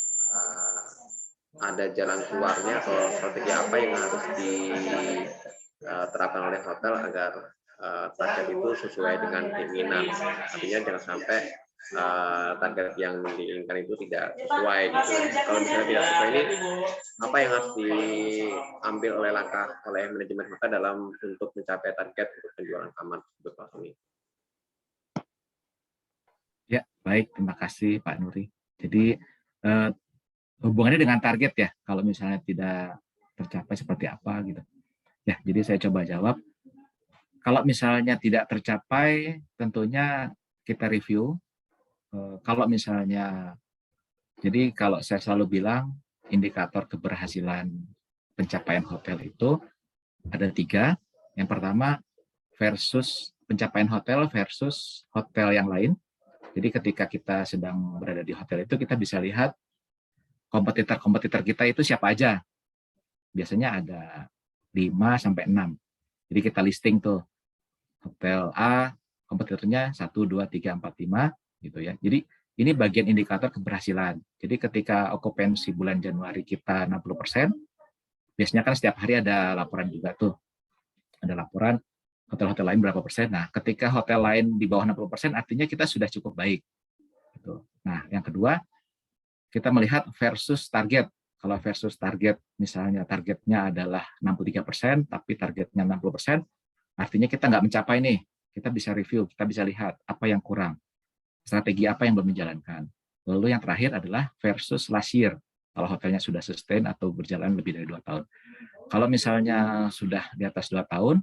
ada jalan keluarnya atau strategi apa yang harus diterapkan oleh hotel agar target itu sesuai dengan keinginan? Artinya jangan sampai target yang diinginkan itu tidak sesuai gitu. Kalau misalnya tidak sesuai ini, apa yang harus diambil oleh langkah oleh manajemen hotel dalam untuk mencapai target untuk penjualan kamar tersebut, Pak Sony? Ya, baik. Terima kasih Pak Nuri. Jadi hubungannya dengan target ya, kalau misalnya tidak tercapai seperti apa gitu. Ya, jadi saya coba jawab. Kalau misalnya tidak tercapai, tentunya kita review. Kalau misalnya, jadi kalau saya selalu bilang, indikator keberhasilan pencapaian hotel itu ada 3. Yang pertama, versus pencapaian hotel versus hotel yang lain. Jadi ketika kita sedang berada di hotel itu, kita bisa lihat kompetitor-kompetitor kita itu siapa aja. Biasanya ada 5-6. Jadi kita listing tuh. Hotel A, kompetitornya 1, 2, 3, 4, 5, gitu ya. Jadi ini bagian indikator keberhasilan. Jadi ketika okupansi bulan Januari kita 60%, biasanya kan setiap hari ada laporan juga tuh. Ada laporan hotel-hotel lain berapa persen. Nah, ketika hotel lain di bawah 60%, artinya kita sudah cukup baik. Gitu. Nah, yang kedua, kita melihat versus target. Kalau versus target, misalnya targetnya adalah 63%, tapi targetnya 60%, artinya kita nggak mencapai nih. Kita bisa review, kita bisa lihat apa yang kurang. Strategi apa yang belum dijalankan. Lalu yang terakhir adalah versus last year. Kalau hotelnya sudah sustain atau berjalan lebih dari 2 tahun. Kalau misalnya sudah di atas 2 tahun,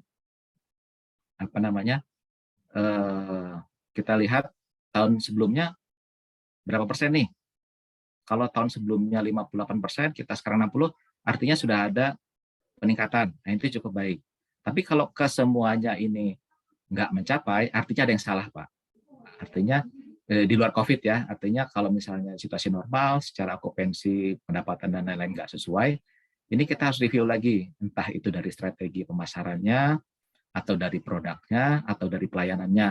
kita lihat tahun sebelumnya berapa persen nih. Kalau tahun sebelumnya 58%, kita sekarang 60%, artinya sudah ada peningkatan. Nah, itu cukup baik. Tapi kalau kesemuanya ini nggak mencapai, artinya ada yang salah, Pak. Artinya di luar COVID ya, artinya kalau misalnya situasi normal, secara okupansi, pendapatan, dan lain-lain nggak sesuai, ini kita harus review lagi, entah itu dari strategi pemasarannya, atau dari produknya, atau dari pelayanannya.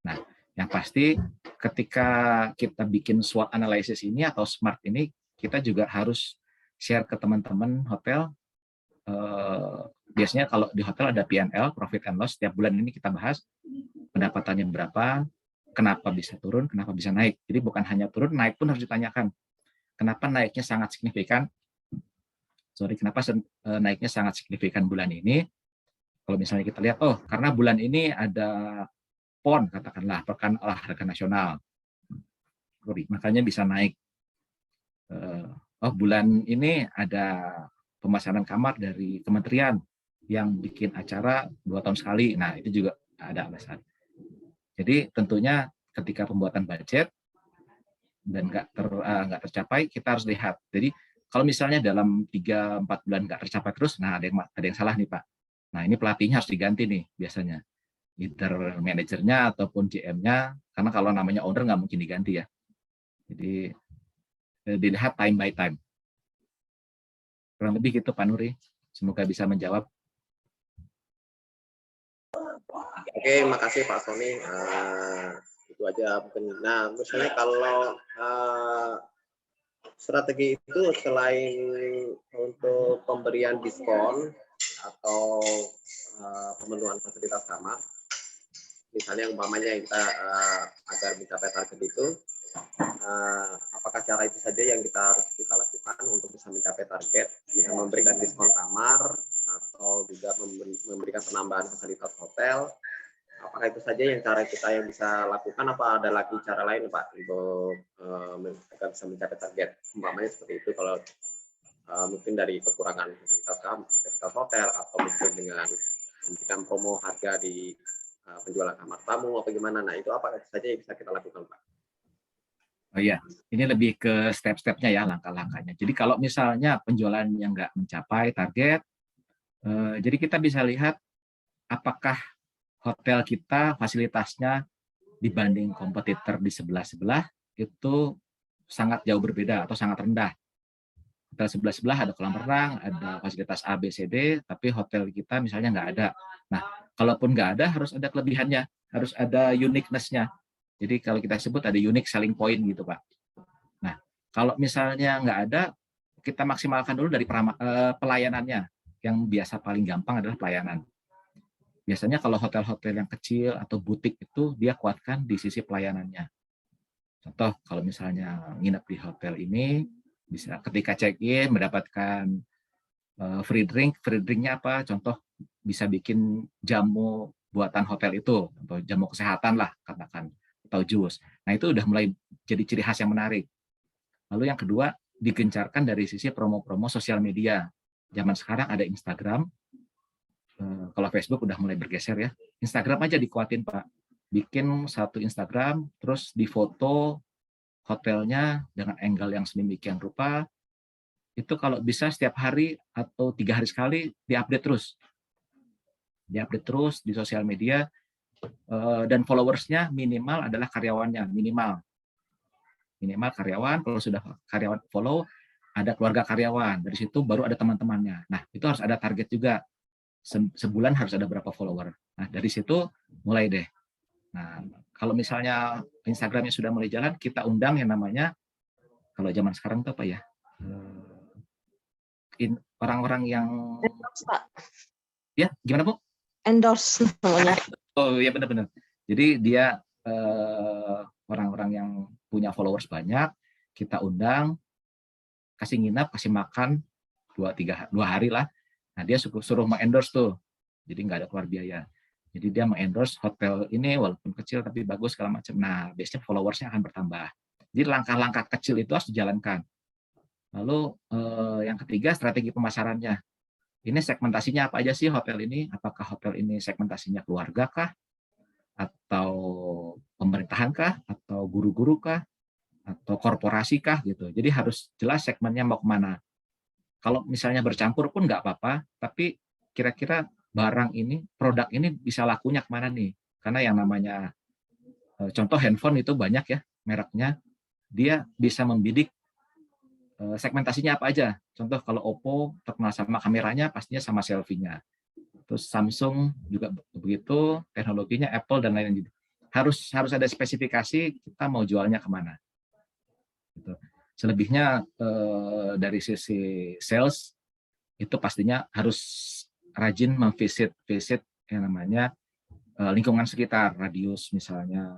Nah, yang pasti ketika kita bikin SWOT analysis ini atau SMART ini, kita juga harus share ke teman-teman hotel. Biasanya kalau di hotel ada P&L, profit and loss, setiap bulan ini kita bahas pendapatannya berapa, kenapa bisa turun, kenapa bisa naik. Jadi bukan hanya turun, naik pun harus ditanyakan. Kenapa naiknya sangat signifikan? Kenapa naiknya sangat signifikan bulan ini? Kalau misalnya kita lihat, oh karena bulan ini ada PON, katakanlah, Pekan Olahraga Nasional. Makanya bisa naik. Oh bulan ini ada pemasaran kamar dari kementerian yang bikin acara 2 tahun sekali. Nah, itu juga ada alasan. Jadi tentunya ketika pembuatan budget dan nggak tercapai, kita harus lihat. Jadi kalau misalnya dalam 3-4 bulan nggak tercapai terus, nah ada yang salah nih Pak. Nah ini pelatihnya harus diganti nih biasanya. Either manajernya ataupun GM-nya, karena kalau namanya owner nggak mungkin diganti ya. Jadi dilihat time by time. Kurang lebih gitu Pak Nuri. Semoga bisa menjawab. Oke, makasih Pak Sony. Itu aja mungkin. Nah, misalnya kalau strategi itu selain untuk pemberian diskon atau pemenuhan fasilitas kamar, misalnya umpamanya kita agar mencapai target itu, apakah cara itu saja yang harus kita lakukan untuk bisa mencapai target, bisa memberikan diskon kamar atau juga memberikan penambahan fasilitas hotel? Apakah itu saja yang cara kita yang bisa lakukan, apa ada lagi cara lain Pak untuk agar bisa mencapai target? Umpamanya seperti itu kalau mungkin dari kekurangan fasilitas hotel, atau mungkin dengan memberikan promo harga di penjualan kamar tamu atau gimana. Nah itu apa saja yang bisa kita lakukan Pak? Oh iya, ini lebih ke step-stepnya ya, langkah-langkahnya. Jadi kalau misalnya penjualan yang nggak mencapai target, jadi kita bisa lihat apakah hotel kita fasilitasnya dibanding kompetitor di sebelah-sebelah itu sangat jauh berbeda atau sangat rendah. Hotel sebelah-sebelah ada kolam renang, ada fasilitas A, B, C, D, tapi hotel kita misalnya nggak ada. Nah, kalaupun nggak ada, harus ada kelebihannya, harus ada uniqueness-nya. Jadi kalau kita sebut ada unique selling point gitu Pak. Nah, kalau misalnya nggak ada, kita maksimalkan dulu dari pelayanannya. Yang biasa paling gampang adalah pelayanan. Biasanya kalau hotel-hotel yang kecil atau butik itu dia kuatkan di sisi pelayanannya. Contoh kalau misalnya nginep di hotel ini, bisa ketika check-in mendapatkan free drinknya apa? Contoh bisa bikin jamu buatan hotel itu, atau jamu kesehatan lah katakan, atau jus. Nah itu udah mulai jadi ciri khas yang menarik. Lalu yang kedua, digencarkan dari sisi promo-promo sosial media. Zaman sekarang ada Instagram, kalau Facebook udah mulai bergeser ya. Instagram aja dikuatin Pak. Bikin satu Instagram, terus difoto hotelnya dengan angle yang sedemikian rupa. Itu kalau bisa setiap hari atau 3 hari sekali diupdate terus. Diupdate terus di sosial media, dan followersnya minimal adalah karyawannya, minimal karyawan. Kalau sudah karyawan follow, ada keluarga karyawan, dari situ baru ada teman-temannya. Nah, itu harus ada target juga, sebulan harus ada berapa follower. Nah, dari situ mulai deh. Nah, kalau misalnya Instagramnya sudah mulai jalan, kita undang yang namanya, kalau zaman sekarang itu apa ya, orang-orang yang Endorse, Pak. ya gimana Bu? Endorse namanya. Oh ya, benar-benar. Jadi dia orang-orang yang punya followers banyak, kita undang, kasih nginap, kasih makan 2 hari lah. Nah, dia suruh mengendorse tuh. Jadi nggak ada keluar biaya. Jadi dia mengendorse hotel ini walaupun kecil tapi bagus segala macam. Nah, biasanya followersnya akan bertambah. Jadi langkah-langkah kecil itu harus dijalankan. Lalu yang ketiga, strategi pemasarannya. Ini segmentasinya apa aja sih hotel ini? Apakah hotel ini segmentasinya keluarga kah? Atau pemerintahan kah? Atau guru-guru kah? Atau korporasi kah? Gitu. Jadi harus jelas segmennya mau kemana. Kalau misalnya bercampur pun nggak apa-apa, tapi kira-kira barang ini, produk ini bisa lakunya kemana nih? Karena yang namanya, contoh handphone itu banyak ya mereknya, dia bisa membidik segmentasinya apa aja. Contoh kalau Oppo terkenal sama kameranya, pastinya sama selfie-nya. Terus Samsung juga begitu, teknologinya Apple dan lain-lain. Harus ada spesifikasi kita mau jualnya kemana. Gitu. Selebihnya dari sisi sales itu pastinya harus rajin memvisit yang namanya lingkungan sekitar, radius misalnya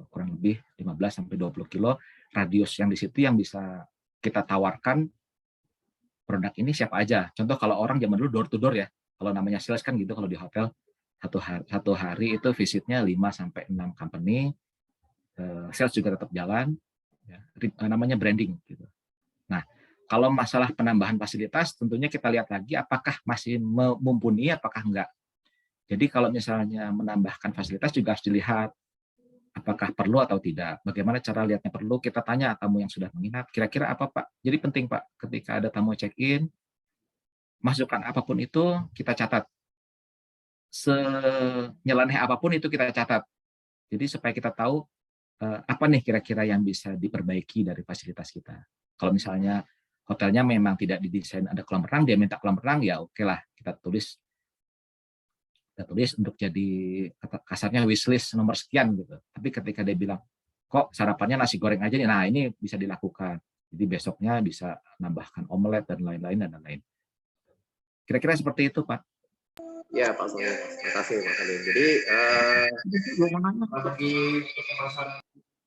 kurang lebih 15-20 kilo, radius yang di situ yang bisa kita tawarkan produk ini siapa aja. Contoh kalau orang zaman dulu door to door ya, kalau namanya sales kan gitu, kalau di hotel satu hari itu visitnya 5-6 company, sales juga tetap jalan, ya, namanya branding gitu. Nah, kalau masalah penambahan fasilitas, tentunya kita lihat lagi apakah masih mumpuni, apakah enggak. Jadi kalau misalnya menambahkan fasilitas juga harus dilihat apakah perlu atau tidak. Bagaimana cara lihatnya perlu, kita tanya tamu yang sudah menginap, kira-kira apa Pak? Jadi penting Pak, ketika ada tamu check-in, masukan apapun itu kita catat. Senyeleneh apapun itu kita catat. Jadi supaya kita tahu apa nih kira-kira yang bisa diperbaiki dari fasilitas kita. Kalau misalnya hotelnya memang tidak didesain ada kolam renang, dia minta kolam renang, ya oke lah, kita tulis untuk jadi kasarnya wishlist nomor sekian gitu. Tapi ketika dia bilang, kok sarapannya nasi goreng aja nih, nah ini bisa dilakukan. Jadi besoknya bisa nambahkan omelet dan lain-lain dan lain-lain. Kira-kira seperti itu Pak. Ya Pak Sony, terima kasih Mas Adi.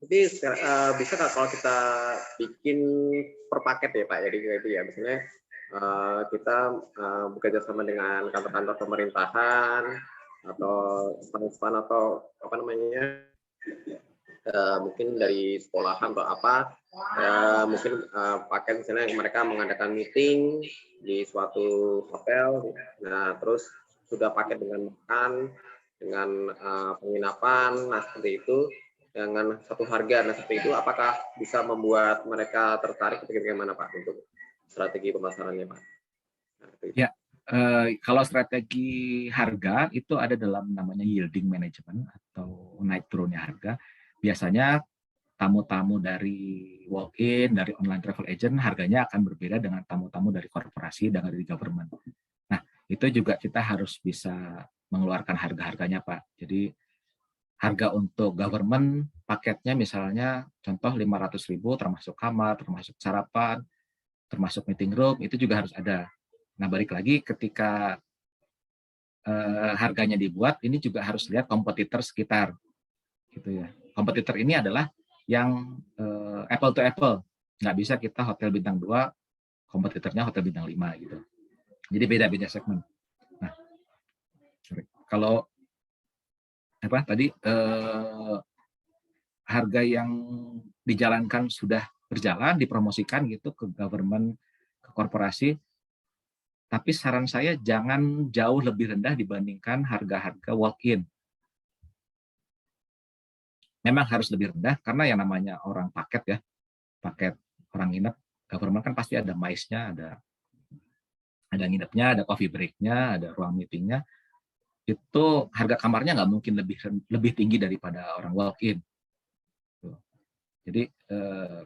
Jadi bisa nggak kalau kita bikin per paket ya Pak? Jadi itu ya, misalnya kita bekerja sama dengan kantor-kantor pemerintahan atau stan atau apa namanya, mungkin dari sekolahan atau apa, mungkin paket misalnya mereka mengadakan meeting di suatu hotel, nah terus sudah paket dengan makan, dengan penginapan, nah seperti itu dengan satu harga, nah seperti itu apakah bisa membuat mereka tertarik atau bagaimana Pak untuk strategi pemasarannya Pak? Nah, ya, kalau strategi harga itu ada dalam namanya yielding management atau naik turunnya harga. Biasanya tamu-tamu dari walk-in, dari online travel agent harganya akan berbeda dengan tamu-tamu dari korporasi dan dari government. Nah, itu juga kita harus bisa mengeluarkan harga-harganya Pak. Jadi harga untuk government paketnya misalnya contoh 500.000 termasuk kamar, termasuk sarapan, termasuk meeting room, itu juga harus ada. Nah, balik lagi ketika harganya dibuat, ini juga harus lihat kompetitor sekitar. Gitu ya. Kompetitor ini adalah yang apple to apple. Nggak bisa kita hotel bintang 2, kompetitornya hotel bintang 5 gitu. Jadi beda-beda segmen. Nah, kalau apa tadi harga yang dijalankan sudah berjalan, dipromosikan gitu ke government, ke korporasi. Tapi saran saya jangan jauh lebih rendah dibandingkan harga-harga walk-in. Memang harus lebih rendah karena yang namanya orang paket ya, paket orang nginep, government kan pasti ada MICE-nya, ada nginepnya, ada coffee break-nya, ada ruang meeting-nya. Itu harga kamarnya nggak mungkin lebih tinggi daripada orang walk-in. Jadi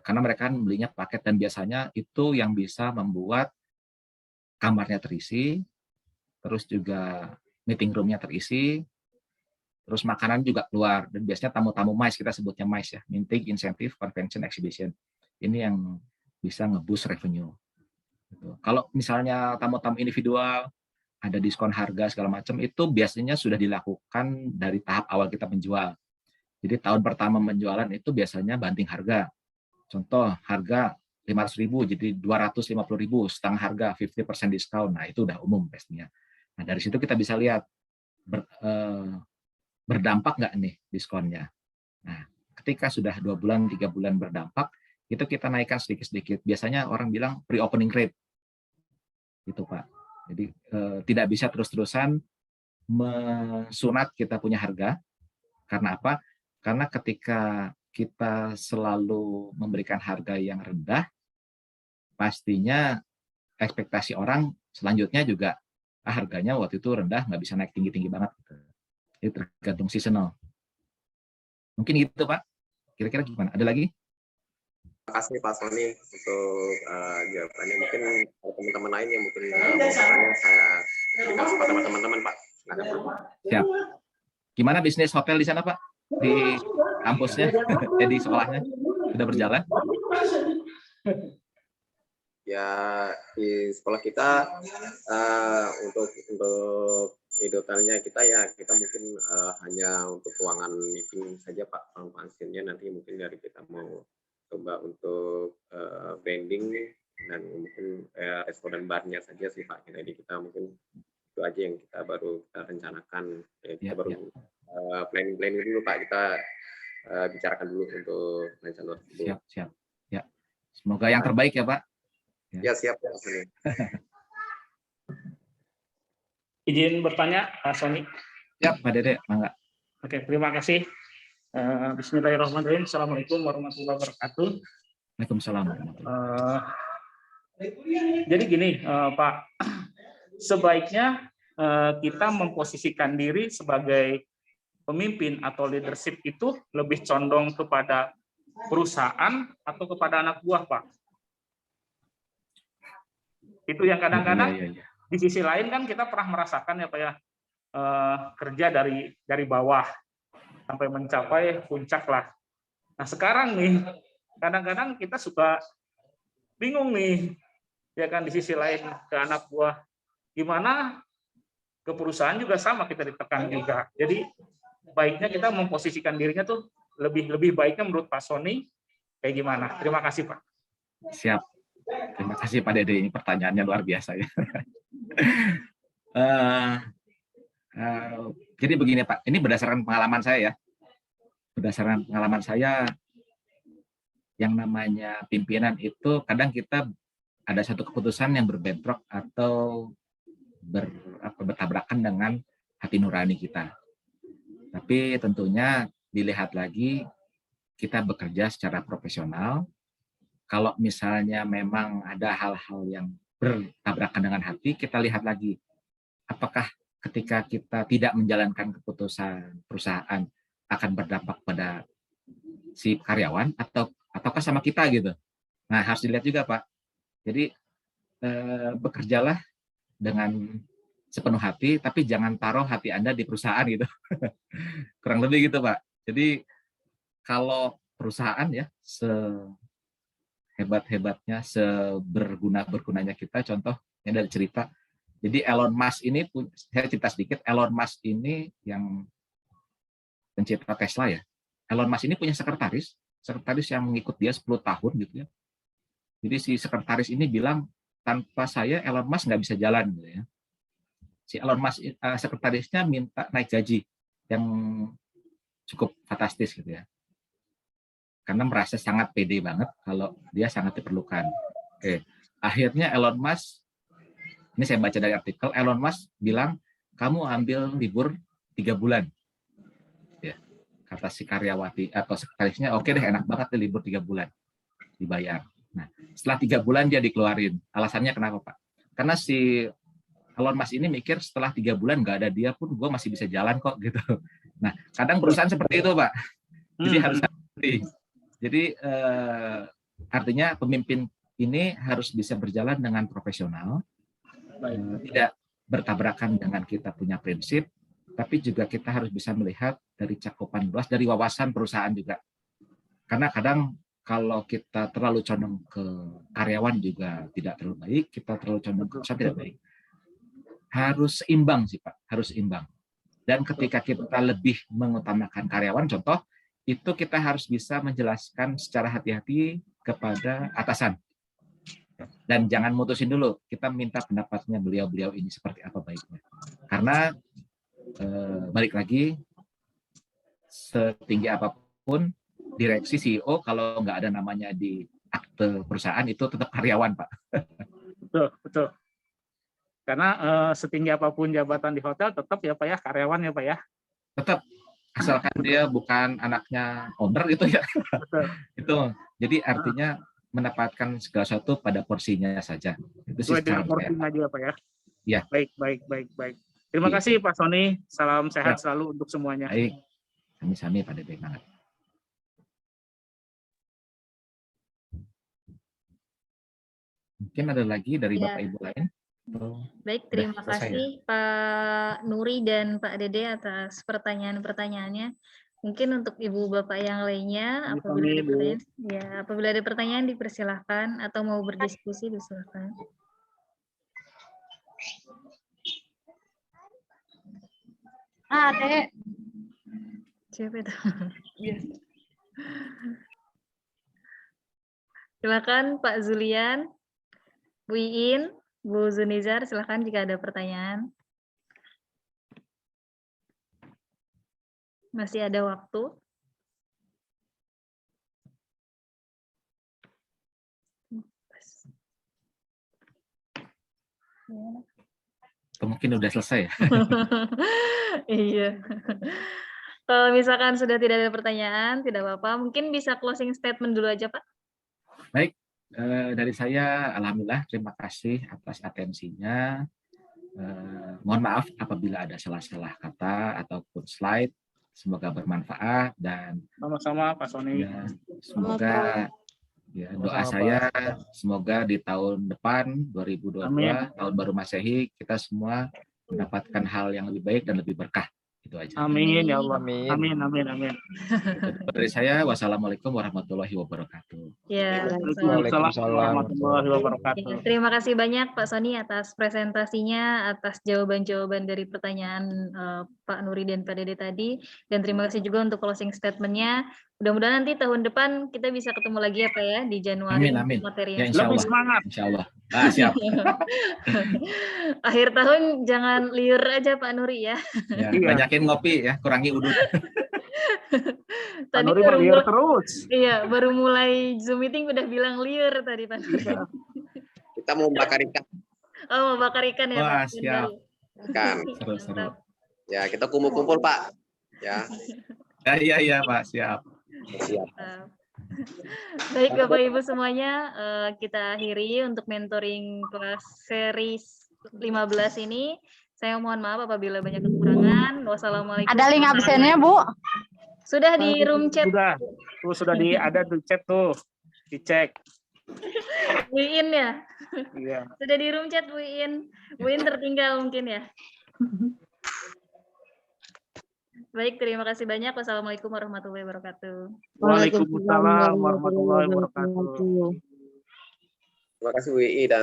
karena mereka kan belinya paket dan biasanya itu yang bisa membuat kamarnya terisi, terus juga meeting room-nya terisi, terus makanan juga keluar. Dan biasanya tamu-tamu MICE, kita sebutnya MICE ya, Meeting, Incentive, Convention, Exhibition. Ini yang bisa nge-boost revenue. Kalau misalnya tamu-tamu individual, ada diskon harga segala macam, itu biasanya sudah dilakukan dari tahap awal kita menjual. Jadi tahun pertama penjualan itu biasanya banting harga. Contoh harga 500.000 jadi 250.000, setengah harga 50% diskon. Nah itu udah umum pastinya. Nah dari situ kita bisa lihat berdampak nggak nih diskonnya. Nah ketika sudah 2 bulan, 3 bulan berdampak, itu kita naikkan sedikit-sedikit. Biasanya orang bilang pre-opening rate, gitu Pak. Jadi tidak bisa terus-terusan mensunat kita punya harga. Karena apa? Karena ketika kita selalu memberikan harga yang rendah, pastinya ekspektasi orang selanjutnya juga harganya waktu itu rendah, nggak bisa naik tinggi-tinggi banget. Itu tergantung seasonal. Mungkin gitu Pak. Kira-kira gimana? Ada lagi? Terima kasih Pak Sony untuk jawabannya. Mungkin kalau teman-teman lain yang mungkin mau bertanya, saya berikan kesempatan sama teman-teman Pak. Silakan Pak. Siap. Gimana bisnis hotel di sana Pak? Di kampusnya, di sekolahnya sudah berjalan? Ya di sekolah kita untuk hotelnya kita ya kita mungkin hanya untuk ruangan meeting saja Pak. Ruang pensiunnya nanti mungkin dari kita mau coba untuk branding dan mungkin restoran barnya saja sih Pak. Jadi kita mungkin itu aja yang kita baru kita rencanakan. Ya, kita baru planning dulu Pak. Kita bicarakan dulu untuk rencana tersebut. Siap. Ya. Semoga yang terbaik ya Pak. Ya siap Pak. Izin bertanya, Pak Sony. Ya Pak Dede, mangga. Oke, terima kasih. Bismillahirrahmanirrahim. Assalamualaikum warahmatullahi wabarakatuh. Waalaikumsalam. Jadi gini, Pak, sebaiknya kita memposisikan diri sebagai pemimpin atau leadership itu lebih condong kepada perusahaan atau kepada anak buah, Pak. Itu yang kadang-kadang di sisi lain kan kita pernah merasakan ya Pak ya, kerja dari bawah sampai mencapai puncak lah. Nah sekarang nih kadang-kadang kita suka bingung nih ya kan, di sisi lain ke anak buah gimana, ke perusahaan juga sama kita ditekan juga. Jadi baiknya kita memposisikan dirinya tuh lebih baiknya menurut Pak Sony kayak gimana? Terima kasih Pak. Siap. Terima kasih Pak Dede, ini pertanyaannya luar biasa ya. Jadi begini Pak, ini berdasarkan pengalaman saya ya. Berdasarkan pengalaman saya, yang namanya pimpinan itu kadang kita ada satu keputusan yang berbentrok atau bertabrakan dengan hati nurani kita. Tapi tentunya dilihat lagi kita bekerja secara profesional. Kalau misalnya memang ada hal-hal yang bertabrakan dengan hati, kita lihat lagi apakah ketika kita tidak menjalankan keputusan perusahaan akan berdampak pada si karyawan ataukah sama kita gitu. Nah harus dilihat juga Pak. Jadi bekerjalah dengan sepenuh hati, tapi jangan taruh hati Anda di perusahaan gitu. Kurang lebih gitu Pak. Jadi kalau perusahaan ya hebat-hebatnya, seberguna-bergunanya kita, contohnya dari cerita. Jadi Elon Musk ini, saya cerita sedikit, Elon Musk ini yang pencipta Tesla ya. Elon Musk ini punya sekretaris yang mengikut dia 10 tahun gitu ya. Jadi si sekretaris ini bilang, tanpa saya Elon Musk nggak bisa jalan gitu ya. Si Elon Musk sekretarisnya minta naik gaji yang cukup fantastis gitu ya. karena merasa sangat pede banget kalau dia sangat diperlukan. Oke, akhirnya Elon Musk, ini saya baca dari artikel, Elon Musk bilang kamu ambil libur 3 bulan. Ya, kata si karyawati atau sekretarisnya, oke deh, enak banget deh libur 3 bulan dibayar. Nah, setelah 3 bulan dia dikeluarin. Alasannya kenapa, Pak? Karena si Elon Musk ini mikir setelah 3 bulan nggak ada dia pun gue masih bisa jalan kok gitu. Nah, kadang perusahaan seperti itu, Pak. Jadi harus hati. Jadi artinya pemimpin ini harus bisa berjalan dengan profesional, tidak bertabrakan dengan kita punya prinsip, tapi juga kita harus bisa melihat dari cakupan luas, dari wawasan perusahaan juga. Karena kadang kalau kita terlalu condong ke karyawan juga tidak terlalu baik, kita terlalu condong ke perusahaan tidak baik. Harus seimbang sih Pak, harus seimbang. Dan ketika kita lebih mengutamakan karyawan, contoh, itu kita harus bisa menjelaskan secara hati-hati kepada atasan. Dan jangan mutusin dulu, kita minta pendapatnya beliau-beliau ini seperti apa baiknya. Karena balik lagi, setinggi apapun direksi CEO kalau nggak ada namanya di akte perusahaan itu tetap karyawan, Pak. Betul, betul. Karena setinggi apapun jabatan di hotel tetap ya Pak ya, karyawan ya Pak ya. Tetap, asalkan dia bukan anaknya owner itu ya. Betul. Itu. Jadi artinya mendapatkan segala sesuatu pada porsinya saja. Itu sih Sesuai dengan porsinya aja Pak ya. Ya. Baik. Terima kasih Pak Sony. Salam sehat selalu untuk semuanya. Baik. Sami-sami Pak Dede banget. Mungkin ada lagi dari Bapak Ibu lain? Baik, terima kasih Pak Nuri dan Pak Dede atas pertanyaan-pertanyaannya. Mungkin untuk Ibu Bapak yang lainnya, apabila ada pertanyaan dipersilahkan atau mau berdiskusi disilahkan. Dek. Siapa itu? Silakan Pak Zulian, Bu Iin, Bu Zunizar, silakan jika ada pertanyaan. Masih ada waktu. Mungkin udah selesai ya? Iya. Kalau misalkan sudah tidak ada pertanyaan, tidak apa-apa. Mungkin bisa closing statement dulu aja, Pak. Baik, dari saya alhamdulillah terima kasih atas atensinya. Mohon maaf apabila ada salah-salah kata ataupun slide. Semoga bermanfaat dan sama-sama Pak Sony. Ya, semoga ya, doa saya semoga di tahun depan 2022 tahun baru Masehi kita semua mendapatkan hal yang lebih baik dan lebih berkah. Itu aja. Amin ya Allah. Amin. Amin. Dari saya wassalamualaikum warahmatullahi wabarakatuh. Ya, Waalaikumsalam warahmatullahi wabarakatuh. Terima kasih banyak Pak Sony atas presentasinya, atas jawaban-jawaban dari pertanyaan Pak Nuri dan Pak Dede tadi, dan terima kasih juga untuk closing statement-nya. Mudah-mudahan nanti tahun depan kita bisa ketemu lagi ya Pak ya, di Januari. Amin. Materinya. Ya, insya Allah. Lebih semangat. Insya Allah. Siap. Akhir tahun jangan liur aja Pak Nuri ya. Ya, banyakin ngopi ya, kurangi udut. Pak Nuri liur terus. Iya, baru mulai Zoom meeting udah bilang liur tadi Pak Nuri. Kita mau bakar ikan. Oh, mau bakar ikan ya Wah, Pak. siap. Ikan. Seru. Ya, kita kumpul-kumpul Pak. Ya. Iya Pak, siap. Siap. Baik Bapak Ibu semuanya, kita akhiri untuk mentoring kelas series 15 ini. Saya mohon maaf apabila banyak kekurangan. Wassalamualaikum. Ada link absennya, Bu? Sudah di room chat. Sudah ada di chat tuh. Dicek. Bu Iin ya? Iya. Sudah di room chat Bu Iin. Bu Iin tertinggal mungkin ya. Baik, terima kasih banyak. Wassalamualaikum warahmatullahi wabarakatuh. Waalaikumsalam warahmatullahi wabarakatuh. Terima kasih WI dan